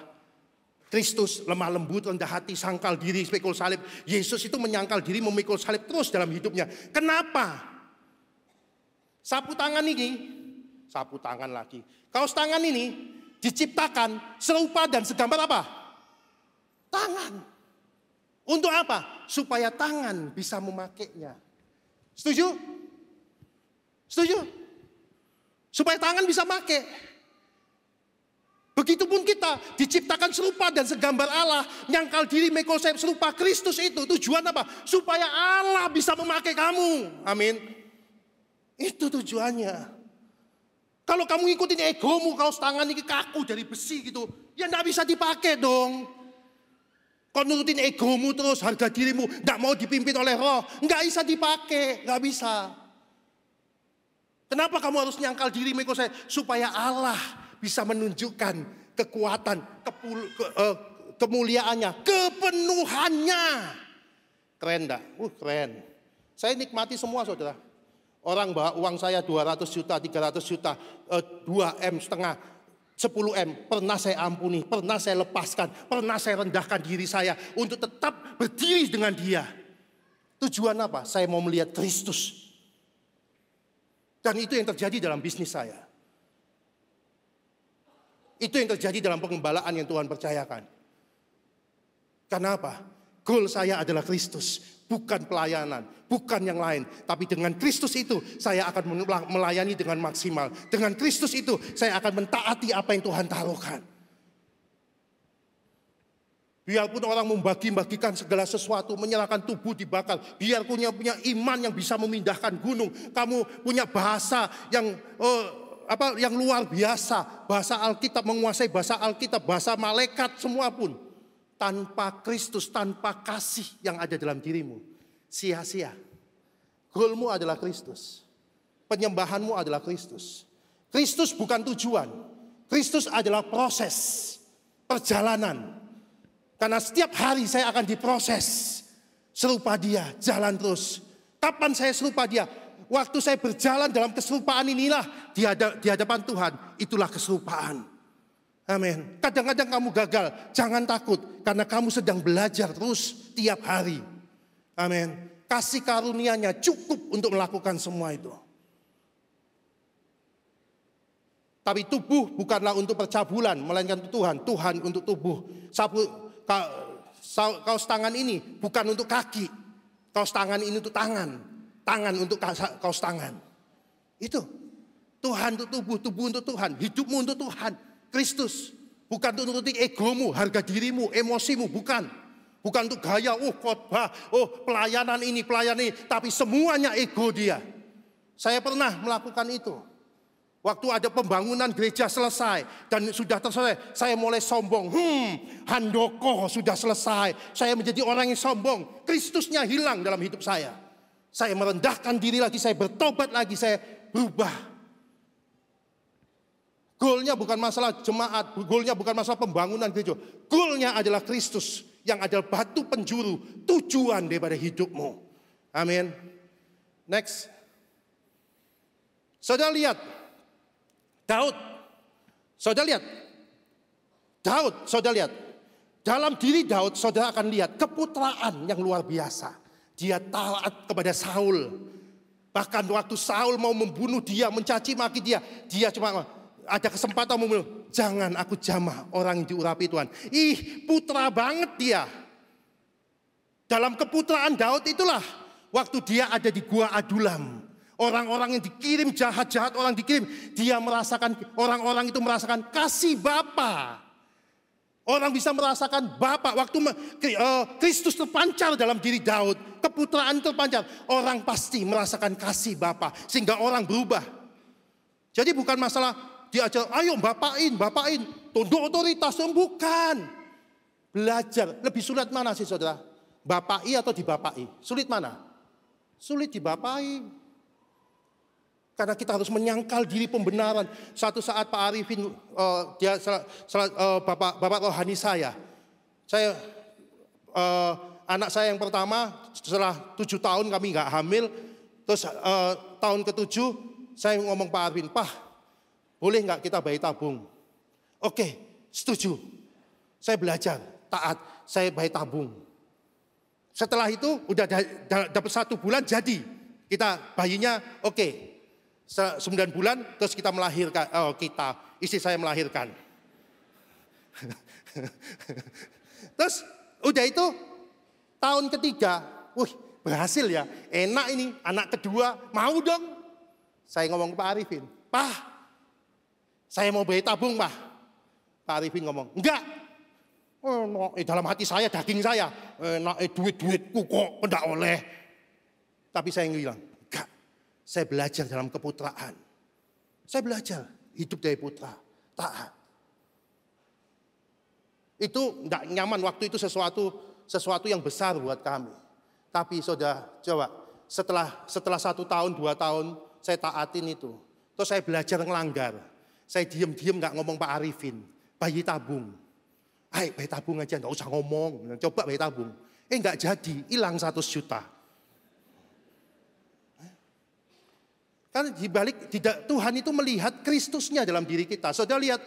Kristus lemah lembut, rendah hati, sangkal diri, pikul salib. Yesus itu menyangkal diri, memikul salib terus dalam hidupnya. Kenapa? Sapu tangan ini, sapu tangan lagi. Kaos tangan ini diciptakan serupa dan segambar apa? Tangan. Untuk apa? Supaya tangan bisa memakainya. Setuju? Setuju? Supaya tangan bisa pakai. Begitupun kita diciptakan serupa dan segambar Allah, nyangkal diri, mikul salib, serupa Kristus itu. Tujuan apa? Supaya Allah bisa memakai kamu. Amin. Itu tujuannya. Kalau kamu ngikutin egomu, kaos tangan ini kaku dari besi gitu, ya enggak bisa dipakai dong. Kalau nurutin egomu terus, harga dirimu, enggak mau dipimpin oleh Roh, enggak bisa dipakai, enggak bisa. Kenapa kamu harus nyangkal diri, mikul salib? Supaya Allah bisa menunjukkan kekuatan, kemuliaannya, kepenuhannya. Keren enggak? Keren. Saya nikmati semua saudara. Orang bawa uang saya 200 juta, 300 juta, 2,5 M, 10 M. Pernah saya ampuni, pernah saya lepaskan, pernah saya rendahkan diri saya untuk tetap berdiri dengan dia. Tujuan apa? Saya mau melihat Kristus. Dan itu yang terjadi dalam bisnis saya. Itu yang terjadi dalam pengembalaan yang Tuhan percayakan. Karena apa? Goal saya adalah Kristus, bukan pelayanan, bukan yang lain. Tapi dengan Kristus itu saya akan melayani dengan maksimal. Dengan Kristus itu saya akan mentaati apa yang Tuhan taruhkan. Biarpun orang membagi-bagikan segala sesuatu, menyerahkan tubuh dibakar. Biar punya iman yang bisa memindahkan gunung. Kamu punya bahasa yang yang luar biasa, bahasa Alkitab, menguasai bahasa Alkitab, bahasa malaikat, semua pun tanpa Kristus, tanpa kasih yang ada dalam dirimu, sia-sia. Goalmu adalah Kristus, penyembahanmu adalah Kristus. Kristus bukan tujuan, Kristus adalah proses, perjalanan. Karena setiap hari saya akan diproses serupa Dia, jalan terus. Kapan saya serupa Dia? Waktu saya berjalan dalam keserupaan inilah di hadapan Tuhan, itulah keserupaan. Amin. Kadang-kadang kamu gagal, jangan takut karena kamu sedang belajar terus tiap hari. Amin. Kasih karunia-Nya cukup untuk melakukan semua itu. Tapi tubuh bukanlah untuk percabulan, melainkan untuk Tuhan. Tuhan untuk tubuh. Kaos tangan ini bukan untuk kaki. Kaos tangan ini untuk tangan. Tangan untuk kaos tangan. Itu. Tuhan untuk tubuh, tubuh untuk Tuhan. Hidupmu untuk Tuhan. Kristus. Bukan untuk nuruti egomu, harga dirimu, emosimu. Bukan. Bukan untuk gaya, khotbah, pelayanan ini, pelayanan ini. Tapi semuanya ego dia. Saya pernah melakukan itu. Waktu ada pembangunan gereja selesai dan sudah selesai, saya mulai sombong. Handoko sudah selesai. Saya menjadi orang yang sombong. Kristusnya hilang dalam hidup saya. Saya merendahkan diri lagi, saya bertobat lagi, saya berubah. Goalnya bukan masalah jemaat, goalnya bukan masalah pembangunan gereja. Goalnya adalah Kristus yang adalah batu penjuru, tujuan daripada hidupmu. Amin. Next. Saudara lihat. Daud, saudara lihat, dalam diri Daud, saudara akan lihat keputraan yang luar biasa. Dia taat kepada Saul. Bahkan waktu Saul mau membunuh dia, mencaci maki dia, dia cuma ada kesempatan membunuh. Jangan aku jamah orang yang diurapi Tuhan. Putra banget dia. Dalam keputraan Daud itulah waktu dia ada di Gua Adulam. Orang-orang yang dikirim jahat-jahat, orang dikirim, dia merasakan, orang-orang itu merasakan kasih Bapa. Orang bisa merasakan Bapa waktu Kristus terpancar dalam diri Daud, keputraan terpancar, orang pasti merasakan kasih Bapa sehingga orang berubah. Jadi bukan masalah diajar, ayo bapain, tunduk otoritas, bukan. Belajar, lebih sulit mana sih saudara? Bapai atau dibapai? Sulit mana? Sulit dibapai. Karena kita harus menyangkal diri pembenaran. Suatu saat Pak Arifin, dia bapak rohani saya. Anak saya yang pertama setelah 7 tahun kami nggak hamil. Terus tahun ke-7 saya ngomong Pak Arifin, Pak, boleh nggak kita bayi tabung? Oke, setuju. Saya belajar taat, saya bayi tabung. Setelah itu udah dapat 1 bulan jadi kita bayinya oke. 9 bulan terus kita melahirkan, istri saya melahirkan. Terus udah itu tahun ketiga, berhasil ya, enak ini, anak kedua mau dong. Saya ngomong ke Pak Arifin, Pak, saya mau bayi tabung Pak. Pak Arifin ngomong, enggak. Dalam hati saya, daging saya, duit-duitku kok enggak oleh. Tapi saya bilang, saya belajar dalam keputraan. Saya belajar hidup dari putra, taat. Itu tidak nyaman, waktu itu sesuatu yang besar buat kami. Tapi saudara, coba setelah 1 tahun, 2 tahun saya taatin itu. Terus saya belajar ngelanggar. Saya diam-diam nggak ngomong Pak Arifin, bayi tabung. Bayi tabung aja, nggak usah ngomong. Coba bayi tabung. Nggak jadi, hilang 100 juta. Karena dibalik Tuhan itu melihat Kristusnya dalam diri kita. Saudara lihat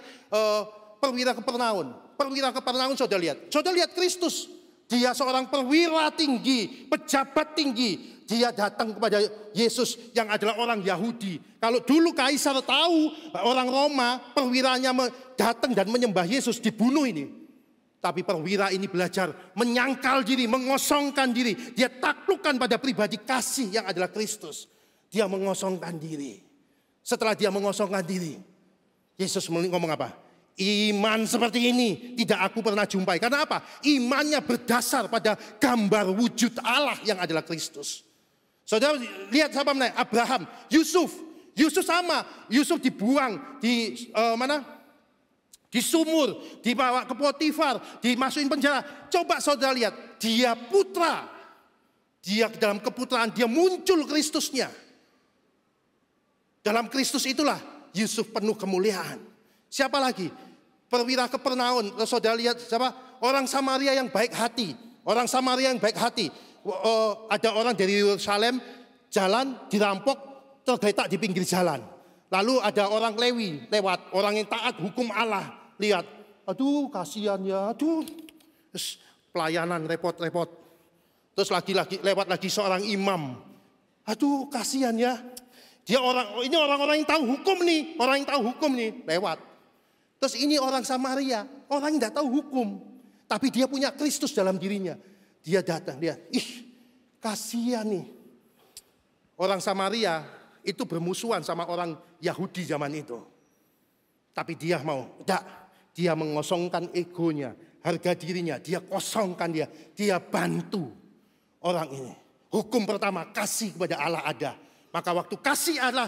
perwira Kapernaum saudara lihat Kristus. Dia seorang perwira tinggi, pejabat tinggi. Dia datang kepada Yesus yang adalah orang Yahudi. Kalau dulu Kaisar tahu orang Roma perwiranya datang dan menyembah Yesus, dibunuh ini. Tapi perwira ini belajar menyangkal diri, mengosongkan diri. Dia taklukkan pada pribadi kasih yang adalah Kristus. Dia mengosongkan diri. Setelah dia mengosongkan diri, Yesus ngomong apa? Iman seperti ini tidak aku pernah jumpai. Karena apa? Imannya berdasar pada gambar wujud Allah yang adalah Kristus. Saudara lihat siapa namanya? Abraham, Yusuf sama. Yusuf dibuang di mana? Di sumur, dibawa ke Potifar, dimasukin penjara. Coba saudara lihat, dia putra. Dia dalam keputraan, dia muncul Kristusnya. Dalam Kristus itulah Yusuf penuh kemuliaan. Siapa lagi? Perwira Kapernaum. Saudara lihat siapa? Orang Samaria yang baik hati. Ada orang dari Yerusalem jalan dirampok, tergeletak di pinggir jalan. Lalu ada orang Lewi lewat, orang yang taat hukum Allah. Lihat, aduh kasihan ya, aduh. Terus pelayanan repot-repot. Terus lagi lewat lagi seorang imam. Aduh kasihan ya. Ini orang-orang yang tahu hukum nih, orang yang tahu hukum nih, lewat. Terus ini orang Samaria, orang yang tidak tahu hukum, tapi dia punya Kristus dalam dirinya. Dia datang, dia, kasihan nih. Orang Samaria itu bermusuhan sama orang Yahudi zaman itu. Tapi dia dia mengosongkan egonya, harga dirinya, dia kosongkan dia bantu orang ini. Hukum pertama, kasih kepada Allah ada. Maka waktu kasih Allah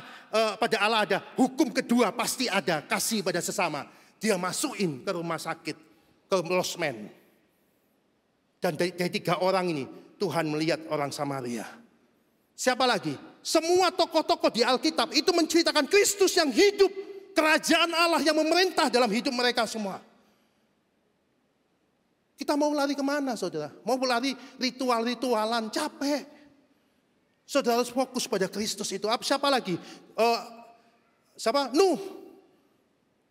pada Allah ada, hukum kedua pasti ada, kasih pada sesama. Dia masukin ke rumah sakit, ke losmen. Dan dari 3 orang ini Tuhan melihat orang Samaria. Siapa lagi? Semua tokoh-tokoh di Alkitab itu menceritakan Kristus yang hidup, kerajaan Allah yang memerintah dalam hidup mereka semua. Kita mau lari kemana, saudara? Mau lari ritual-ritualan, capek. Saudara harus fokus pada Kristus itu. Siapa lagi?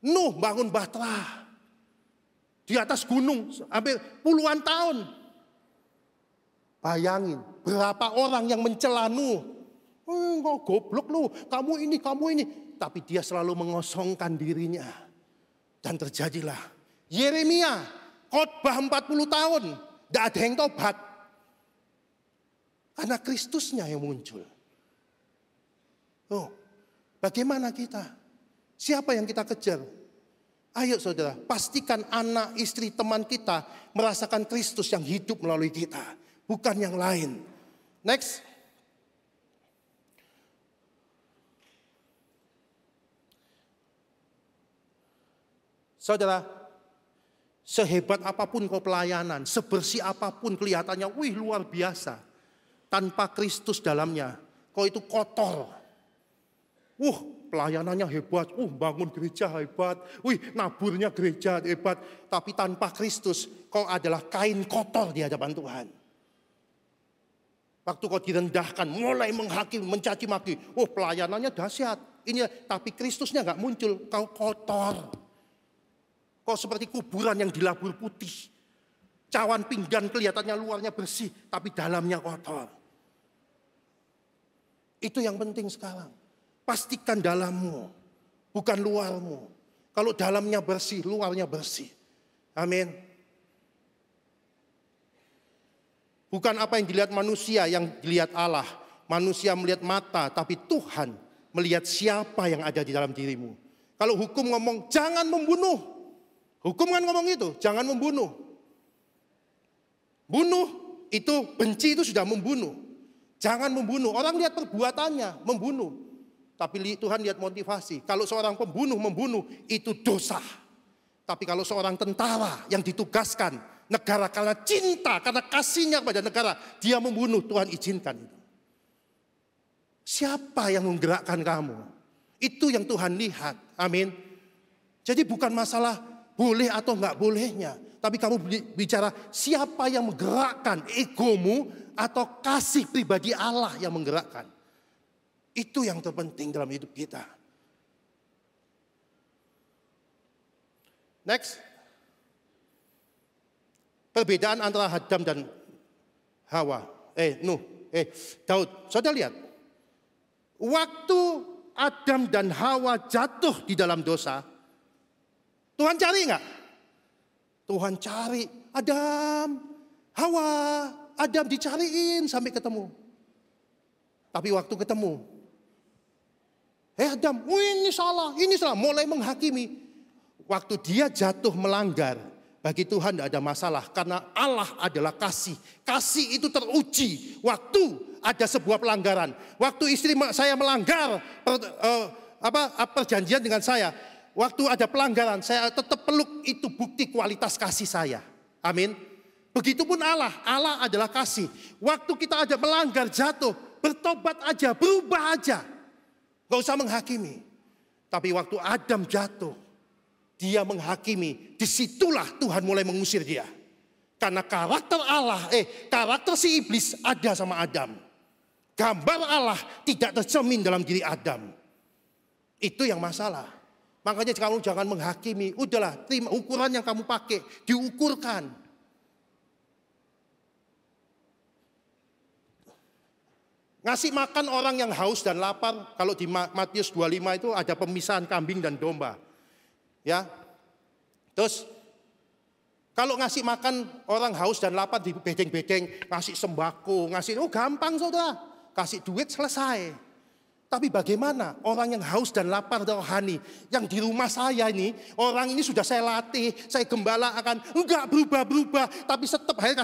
Nuh bangun bahtera di atas gunung hampir puluhan tahun. Bayangin berapa orang yang mencela Nuh. Kok goblok lu, kamu ini. Tapi dia selalu mengosongkan dirinya. Dan terjadilah Yeremia khotbah 40 tahun, tidak ada yang tobat. Karena Kristusnya yang muncul. Bagaimana kita? Siapa yang kita kejar? Ayo saudara, pastikan anak, istri, teman kita merasakan Kristus yang hidup melalui kita. Bukan yang lain. Next. Saudara, sehebat apapun kau pelayanan, sebersih apapun kelihatannya, luar biasa. Tanpa Kristus dalamnya, kau itu kotor. Pelayanannya hebat, bangun gereja hebat, naburnya gereja hebat. Tapi tanpa Kristus, kau adalah kain kotor di hadapan Tuhan. Waktu kau direndahkan, mulai menghakimi, mencaci maki. Pelayanannya dahsyat. Tapi Kristusnya nggak muncul, kau kotor. Kau seperti kuburan yang dilabur putih. Cawan pinggan kelihatannya luarnya bersih, tapi dalamnya kotor. Itu yang penting sekarang. Pastikan dalammu, bukan luarmu. Kalau dalamnya bersih, luarnya bersih. Amin. Bukan apa yang dilihat manusia yang dilihat Allah. Manusia melihat mata, tapi Tuhan melihat siapa yang ada di dalam dirimu. Kalau hukum ngomong, jangan membunuh. Hukum kan ngomong itu, jangan membunuh. Bunuh itu, benci itu sudah membunuh. Jangan membunuh, orang lihat perbuatannya, membunuh. Tapi Tuhan lihat motivasi. Kalau seorang pembunuh membunuh, itu dosa. Tapi kalau seorang tentara yang ditugaskan negara karena cinta, karena kasihnya kepada negara, dia membunuh, Tuhan izinkan itu. Siapa yang menggerakkan kamu? Itu yang Tuhan lihat, amin. Jadi bukan masalah boleh atau enggak bolehnya. Tapi kamu bicara siapa yang menggerakkan egomu atau kasih pribadi Allah yang menggerakkan. Itu yang terpenting dalam hidup kita. Next. Perbedaan antara Adam dan Hawa. Daud. Saudara lihat. Waktu Adam dan Hawa jatuh di dalam dosa, Tuhan cari enggak? Tuhan cari Adam, Hawa, Adam dicariin sampai ketemu. Tapi waktu ketemu, Adam, ini salah, mulai menghakimi. Waktu dia jatuh melanggar, bagi Tuhan tidak ada masalah karena Allah adalah kasih. Kasih itu teruji waktu ada sebuah pelanggaran. Waktu istri saya melanggar perjanjian dengan saya. Waktu ada pelanggaran, saya tetap peluk, itu bukti kualitas kasih saya. Amin. Begitupun Allah adalah kasih. Waktu kita ada melanggar, jatuh, bertobat aja, berubah aja. Gak usah menghakimi. Tapi waktu Adam jatuh, dia menghakimi. Disitulah Tuhan mulai mengusir dia. Karena karakter Allah, karakter si iblis ada sama Adam. Gambar Allah tidak tercermin dalam diri Adam. Itu yang masalah. Makanya kamu jangan menghakimi. Udahlah, terima ukuran yang kamu pakai. Diukurkan. Ngasih makan orang yang haus dan lapar. Kalau di Matius 25 itu ada pemisahan kambing dan domba. Ya. Terus kalau ngasih makan orang haus dan lapar di bedeng-bedeng, ngasih sembako, ngasih, oh gampang saudara. Kasih duit selesai. Tapi bagaimana orang yang haus dan lapar rohani, yang di rumah saya ini, orang ini sudah saya latih, saya gembalakan, enggak berubah-berubah, tapi tetap saya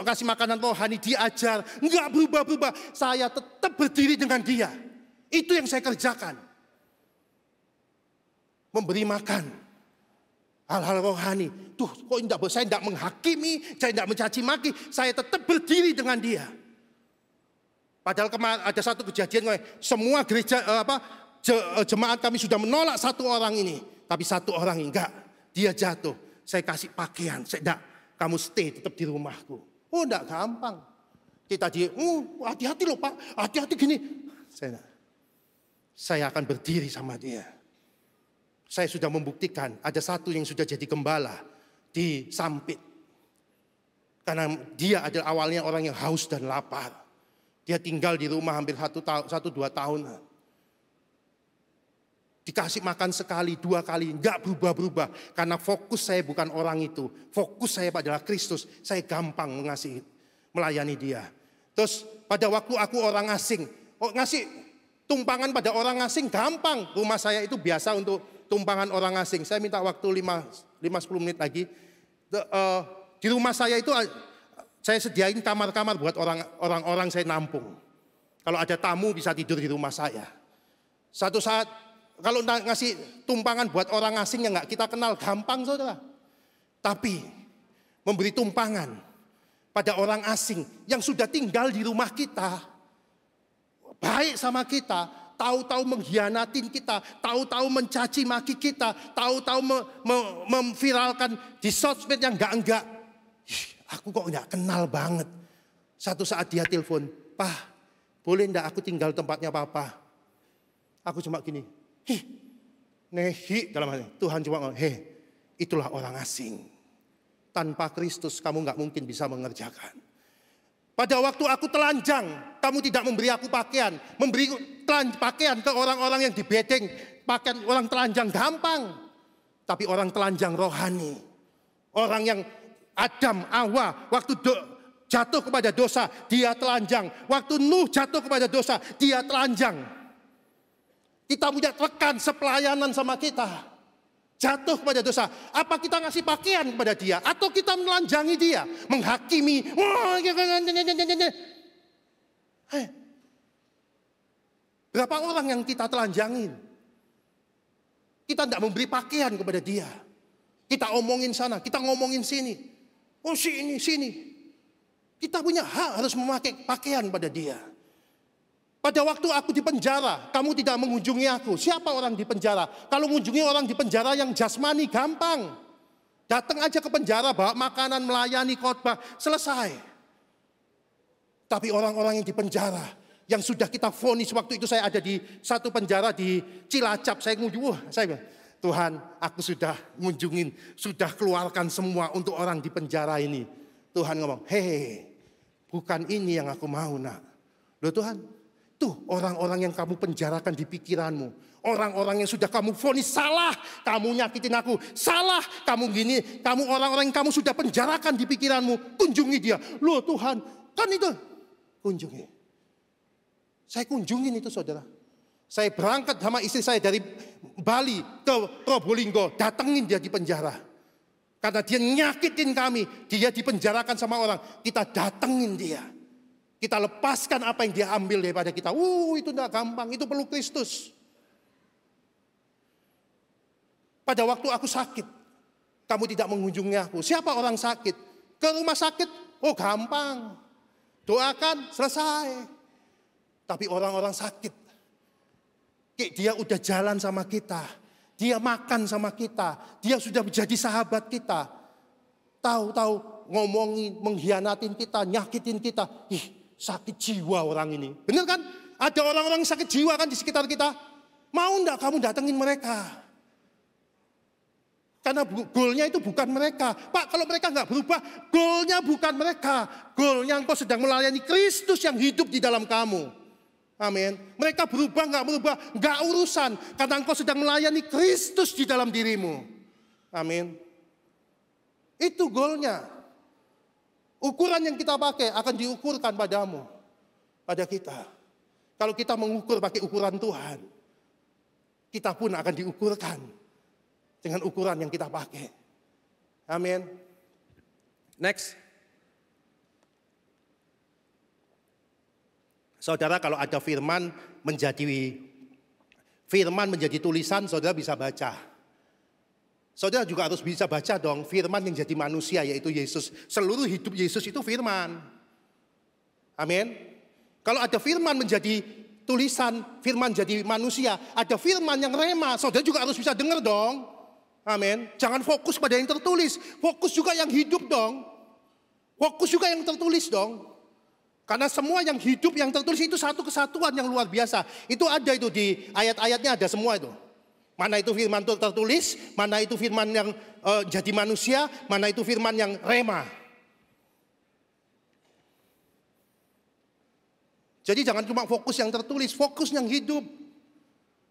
kasih makanan rohani, diajar, enggak berubah-berubah, saya tetap berdiri dengan dia. Itu yang saya kerjakan. Memberi makan hal-hal rohani. Tuh, kok saya tidak menghakimi, saya tidak mencaci maki, saya tetap berdiri dengan dia. Padahal kemarin ada satu kejadian, semua gereja jemaat kami sudah menolak satu orang ini, tapi satu orang enggak, dia jatuh. Saya kasih pakaian, saya enggak, kamu stay tetap di rumahku. Oh enggak gampang. Kita hati-hati loh Pak, hati-hati gini. Saya akan berdiri sama dia. Saya sudah membuktikan ada satu yang sudah jadi gembala di Sampit. Karena dia adalah awalnya orang yang haus dan lapar. Dia tinggal di rumah hampir 1-2 tahun. Dikasih makan sekali, 2 kali, enggak berubah-berubah. Karena fokus saya bukan orang itu. Fokus saya adalah Kristus. Saya gampang melayani dia. Terus pada waktu aku orang asing, ngasih tumpangan pada orang asing gampang. Rumah saya itu biasa untuk tumpangan orang asing. Saya minta waktu 5-10 menit lagi. Di rumah saya itu saya sediain kamar-kamar buat orang-orang saya nampung. Kalau ada tamu bisa tidur di rumah saya. Satu saat kalau ngasih tumpangan buat orang asing yang nggak kita kenal gampang saudara. Tapi memberi tumpangan pada orang asing yang sudah tinggal di rumah kita, baik sama kita, tahu-tahu mengkhianatin kita, tahu-tahu mencaci maki kita, tahu-tahu memviralkan di sosmed yang enggak. Aku kok nggak kenal banget. Satu saat dia telepon, "Pak, boleh ndak aku tinggal tempatnya Papa?" Aku cuma gini, nehi dalam hati. Tuhan cuma ngomong, itulah orang asing. Tanpa Kristus kamu nggak mungkin bisa mengerjakan. Pada waktu aku telanjang, kamu tidak memberi aku pakaian. Memberi pakaian ke orang-orang yang di bedeng, pakaian orang telanjang gampang. Tapi orang telanjang rohani, orang yang Adam, Hawa, waktu jatuh kepada dosa, dia telanjang. Waktu Nuh jatuh kepada dosa, dia telanjang. Kita punya rekan sepelayanan sama kita, jatuh kepada dosa. Apa kita ngasih pakaian kepada dia? Atau kita menelanjangi dia? Menghakimi. Berapa orang yang kita telanjangin? Kita tidak memberi pakaian kepada dia. Kita omongin sana, kita ngomongin sini. Oh sini. Kita punya hak harus memakai pakaian pada dia. Pada waktu aku di penjara, kamu tidak mengunjungi aku. Siapa orang di penjara? Kalau mengunjungi orang di penjara yang jasmani gampang. Datang aja ke penjara, bawa makanan, melayani khotbah, selesai. Tapi orang-orang yang di penjara, yang sudah kita vonis, waktu itu saya ada di satu penjara di Cilacap, saya bilang, Tuhan, aku sudah mengunjungin, sudah keluarkan semua untuk orang di penjara ini. Tuhan ngomong, bukan ini yang aku mau nak. Loh Tuhan, tuh orang-orang yang kamu penjarakan di pikiranmu. Orang-orang yang sudah kamu vonis salah, kamu nyakitin aku, salah, kamu gini, kamu orang-orang yang kamu sudah penjarakan di pikiranmu, kunjungi dia. Loh Tuhan, kan itu, kunjungi. Saya kunjungin itu saudara. Saya berangkat sama istri saya dari Bali ke Probolinggo, datengin dia di penjara. Karena dia nyakitin kami, dia dipenjarakan sama orang, kita datengin dia. Kita lepaskan apa yang dia ambil daripada kita. Itu tidak gampang, itu perlu Kristus. Pada waktu aku sakit, kamu tidak mengunjungi aku. Siapa orang sakit? Ke rumah sakit, gampang. Doakan, selesai. Tapi orang-orang sakit, dia udah jalan sama kita, dia makan sama kita, dia sudah menjadi sahabat kita. Tahu-tahu ngomongin, mengkhianatin kita, nyakitin kita. Sakit jiwa orang ini. Benar kan? Ada orang-orang sakit jiwa kan di sekitar kita. Mau enggak kamu datengin mereka? Karena goalnya itu bukan mereka. Pak, kalau mereka nggak berubah, goalnya bukan mereka. Goalnya engkau sedang melayani Kristus yang hidup di dalam kamu. Amin. Mereka berubah, nggak urusan. Karena engkau sedang melayani Kristus di dalam dirimu. Amin. Itu goalnya. Ukuran yang kita pakai akan diukurkan padamu. Pada kita. Kalau kita mengukur pakai ukuran Tuhan, kita pun akan diukurkan dengan ukuran yang kita pakai. Amin. Next. Saudara, kalau ada firman menjadi tulisan, saudara bisa baca. Saudara juga harus bisa baca dong firman yang jadi manusia, yaitu Yesus. Seluruh hidup Yesus itu firman. Amin. Kalau ada firman menjadi tulisan, firman jadi manusia, ada firman yang rema, saudara juga harus bisa dengar dong. Amin. Jangan fokus pada yang tertulis, fokus juga yang hidup dong. Fokus juga yang tertulis dong. Karena semua yang hidup yang tertulis itu satu kesatuan yang luar biasa. Itu ada itu di ayat-ayatnya, ada semua itu. Mana itu firman tertulis, mana itu firman yang jadi manusia, mana itu firman yang rema. Jadi jangan cuma fokus yang tertulis, fokus yang hidup.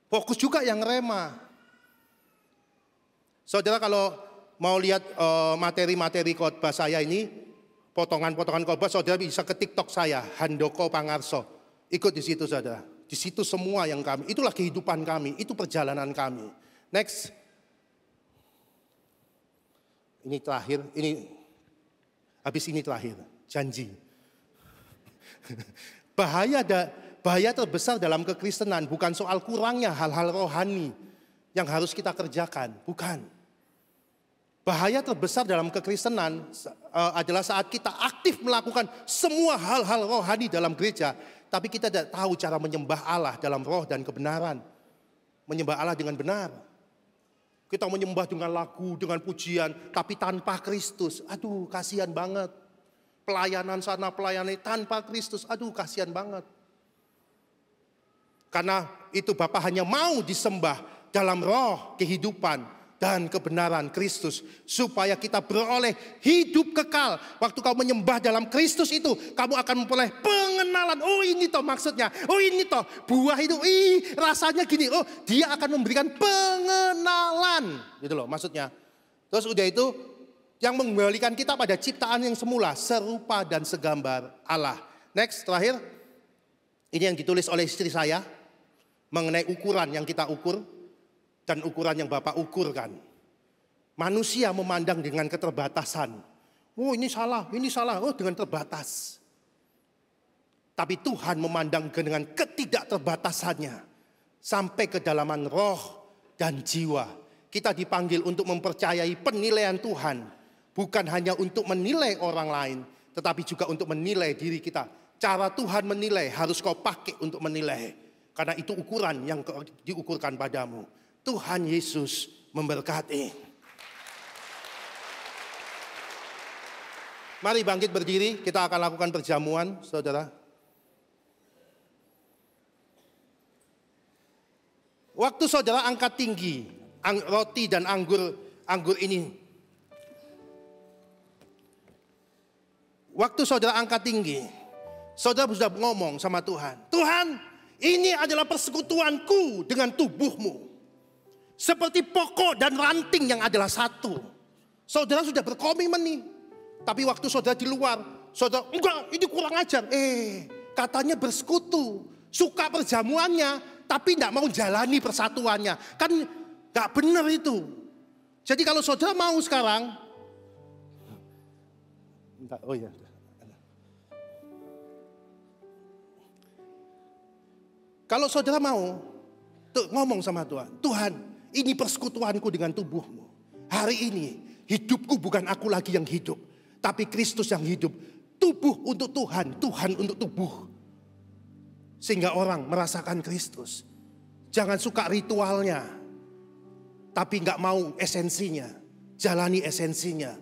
Fokus juga yang rema. Saudara, kalau mau lihat materi-materi khotbah saya ini, potongan-potongan khotbah, saudara bisa ke TikTok saya, Handoko Pangarso. Ikut di situ, saudara. Di situ semua yang kami, itulah kehidupan kami, itu perjalanan kami. Next. Ini terakhir, habis ini terakhir, janji. Bahaya terbesar dalam kekristenan bukan soal kurangnya hal-hal rohani yang harus kita kerjakan, bukan. Bahaya terbesar dalam kekristenan adalah saat kita aktif melakukan semua hal-hal rohani dalam gereja, tapi kita tidak tahu cara menyembah Allah dalam roh dan kebenaran. Menyembah Allah dengan benar. Kita menyembah dengan lagu, dengan pujian, tapi tanpa Kristus. Aduh, kasihan banget. Pelayanan sana, pelayanan tanpa Kristus. Aduh, kasihan banget. Karena itu Bapa hanya mau disembah dalam roh kehidupan dan kebenaran Kristus, supaya kita beroleh hidup kekal. Waktu kau menyembah dalam Kristus itu, kamu akan memperoleh pengenalan. Oh, ini toh maksudnya. Oh, ini toh buah itu. Rasanya gini. Oh, dia akan memberikan pengenalan. Gitu loh maksudnya. Terus udah itu, yang mengembalikan kita pada ciptaan yang semula, serupa dan segambar Allah. Next, terakhir. Ini yang ditulis oleh istri saya mengenai ukuran yang kita ukur dan ukuran yang Bapak ukurkan. Manusia memandang dengan keterbatasan. Oh, ini salah, oh dengan terbatas. Tapi Tuhan memandang dengan ketidakterbatasannya sampai kedalaman roh dan jiwa. Kita dipanggil untuk mempercayai penilaian Tuhan, bukan hanya untuk menilai orang lain, tetapi juga untuk menilai diri kita. Cara Tuhan menilai harus kau pakai untuk menilai, karena itu ukuran yang diukurkan padamu. Tuhan Yesus memberkati. Mari bangkit berdiri, kita akan lakukan perjamuan, saudara. Waktu saudara angkat tinggi roti dan anggur ini. Waktu saudara angkat tinggi, saudara sudah ngomong sama Tuhan. Tuhan, ini adalah persekutuanku dengan tubuhmu. Seperti pokok dan ranting yang adalah satu. Saudara sudah berkomitmen nih. Tapi waktu saudara di luar, saudara, enggak, ini kurang ajar. Katanya bersekutu, suka perjamuannya, tapi enggak mau jalani persatuannya. Kan enggak benar itu. Jadi kalau saudara mau sekarang, oh ya. Kalau saudara mau, ngomong sama Tuhan, Tuhan, ini persekutuanku dengan tubuhmu. Hari ini hidupku bukan aku lagi yang hidup, tapi Kristus yang hidup. Tubuh untuk Tuhan, Tuhan untuk tubuh. Sehingga orang merasakan Kristus. Jangan suka ritualnya, tapi gak mau esensinya. Jalani esensinya,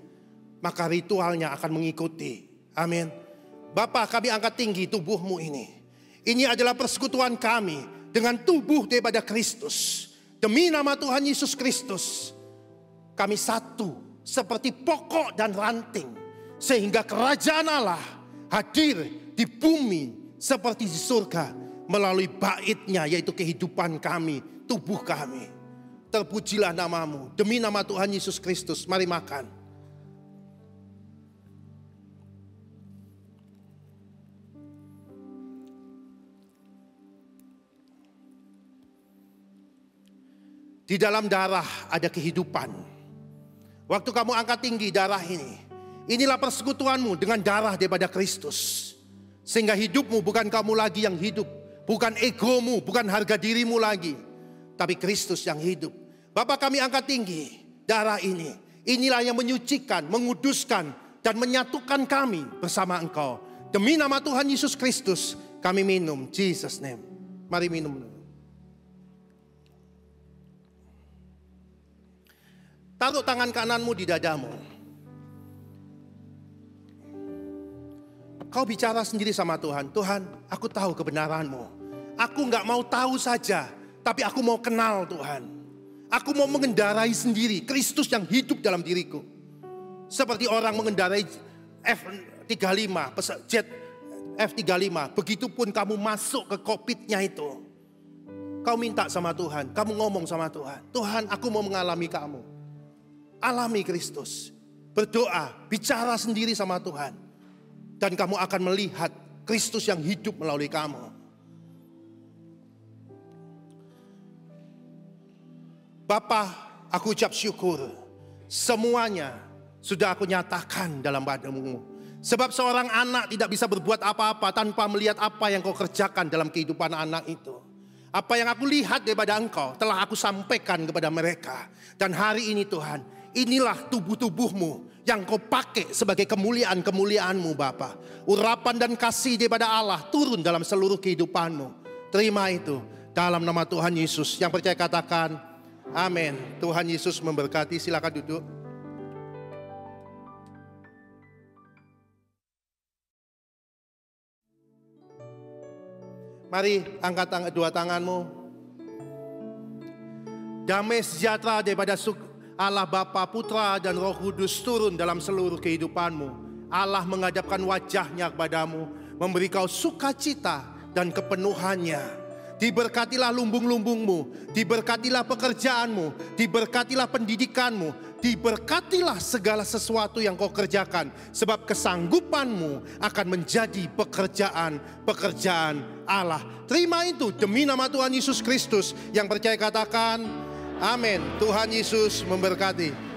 maka ritualnya akan mengikuti. Amin. Bapa, kami angkat tinggi tubuhmu ini. Ini adalah persekutuan kami dengan tubuh daripada Kristus. Demi nama Tuhan Yesus Kristus, kami satu seperti pokok dan ranting, sehingga kerajaan Allah hadir di bumi seperti di surga melalui bait-Nya, yaitu kehidupan kami, tubuh kami. Terpujilah namamu, demi nama Tuhan Yesus Kristus. Mari makan. Di dalam darah ada kehidupan. Waktu kamu angkat tinggi darah ini, inilah persekutuanmu dengan darah daripada Kristus. Sehingga hidupmu bukan kamu lagi yang hidup, bukan egomu, bukan harga dirimu lagi, tapi Kristus yang hidup. Bapa, kami angkat tinggi darah ini. Inilah yang menyucikan, menguduskan, dan menyatukan kami bersama Engkau. Demi nama Tuhan Yesus Kristus kami minum. Jesus name. Mari minum. Taruh tangan kananmu di dadamu. Kau bicara sendiri sama Tuhan. Tuhan, aku tahu kebenaran-Mu. Aku gak mau tahu saja, tapi aku mau kenal Tuhan. Aku mau mengendarai sendiri Kristus yang hidup dalam diriku. Seperti orang mengendarai F-35, jet F-35. Begitupun kamu masuk ke kokpitnya itu. Kau minta sama Tuhan, kamu ngomong sama Tuhan. Tuhan, aku mau mengalami kamu. Alami Kristus. Berdoa, bicara sendiri sama Tuhan. Dan kamu akan melihat Kristus yang hidup melalui kamu. Bapa, aku ucap syukur. Semuanya sudah aku nyatakan dalam padamu. Sebab seorang anak tidak bisa berbuat apa-apa tanpa melihat apa yang kau kerjakan dalam kehidupan anak itu. Apa yang aku lihat daripada Engkau telah aku sampaikan kepada mereka. Dan hari ini Tuhan, inilah tubuh-tubuhmu yang kau pakai sebagai kemuliaan-kemuliaanmu Bapa. Urapan dan kasih daripada Allah turun dalam seluruh kehidupanmu. Terima itu dalam nama Tuhan Yesus. Yang percaya katakan amin. Tuhan Yesus memberkati. Silakan duduk. Mari angkat dua tanganmu. Damai sejahtera daripada Allah Bapa, Putra dan Roh Kudus turun dalam seluruh kehidupanmu. Allah menghadapkan wajahnya kepadamu, memberi kau sukacita dan kepenuhannya. Diberkatilah lumbung-lumbungmu, diberkatilah pekerjaanmu, diberkatilah pendidikanmu, diberkatilah segala sesuatu yang kau kerjakan. Sebab kesanggupanmu akan menjadi pekerjaan Allah. Terima itu demi nama Tuhan Yesus Kristus. Yang percaya katakan amin. Tuhan Yesus memberkati.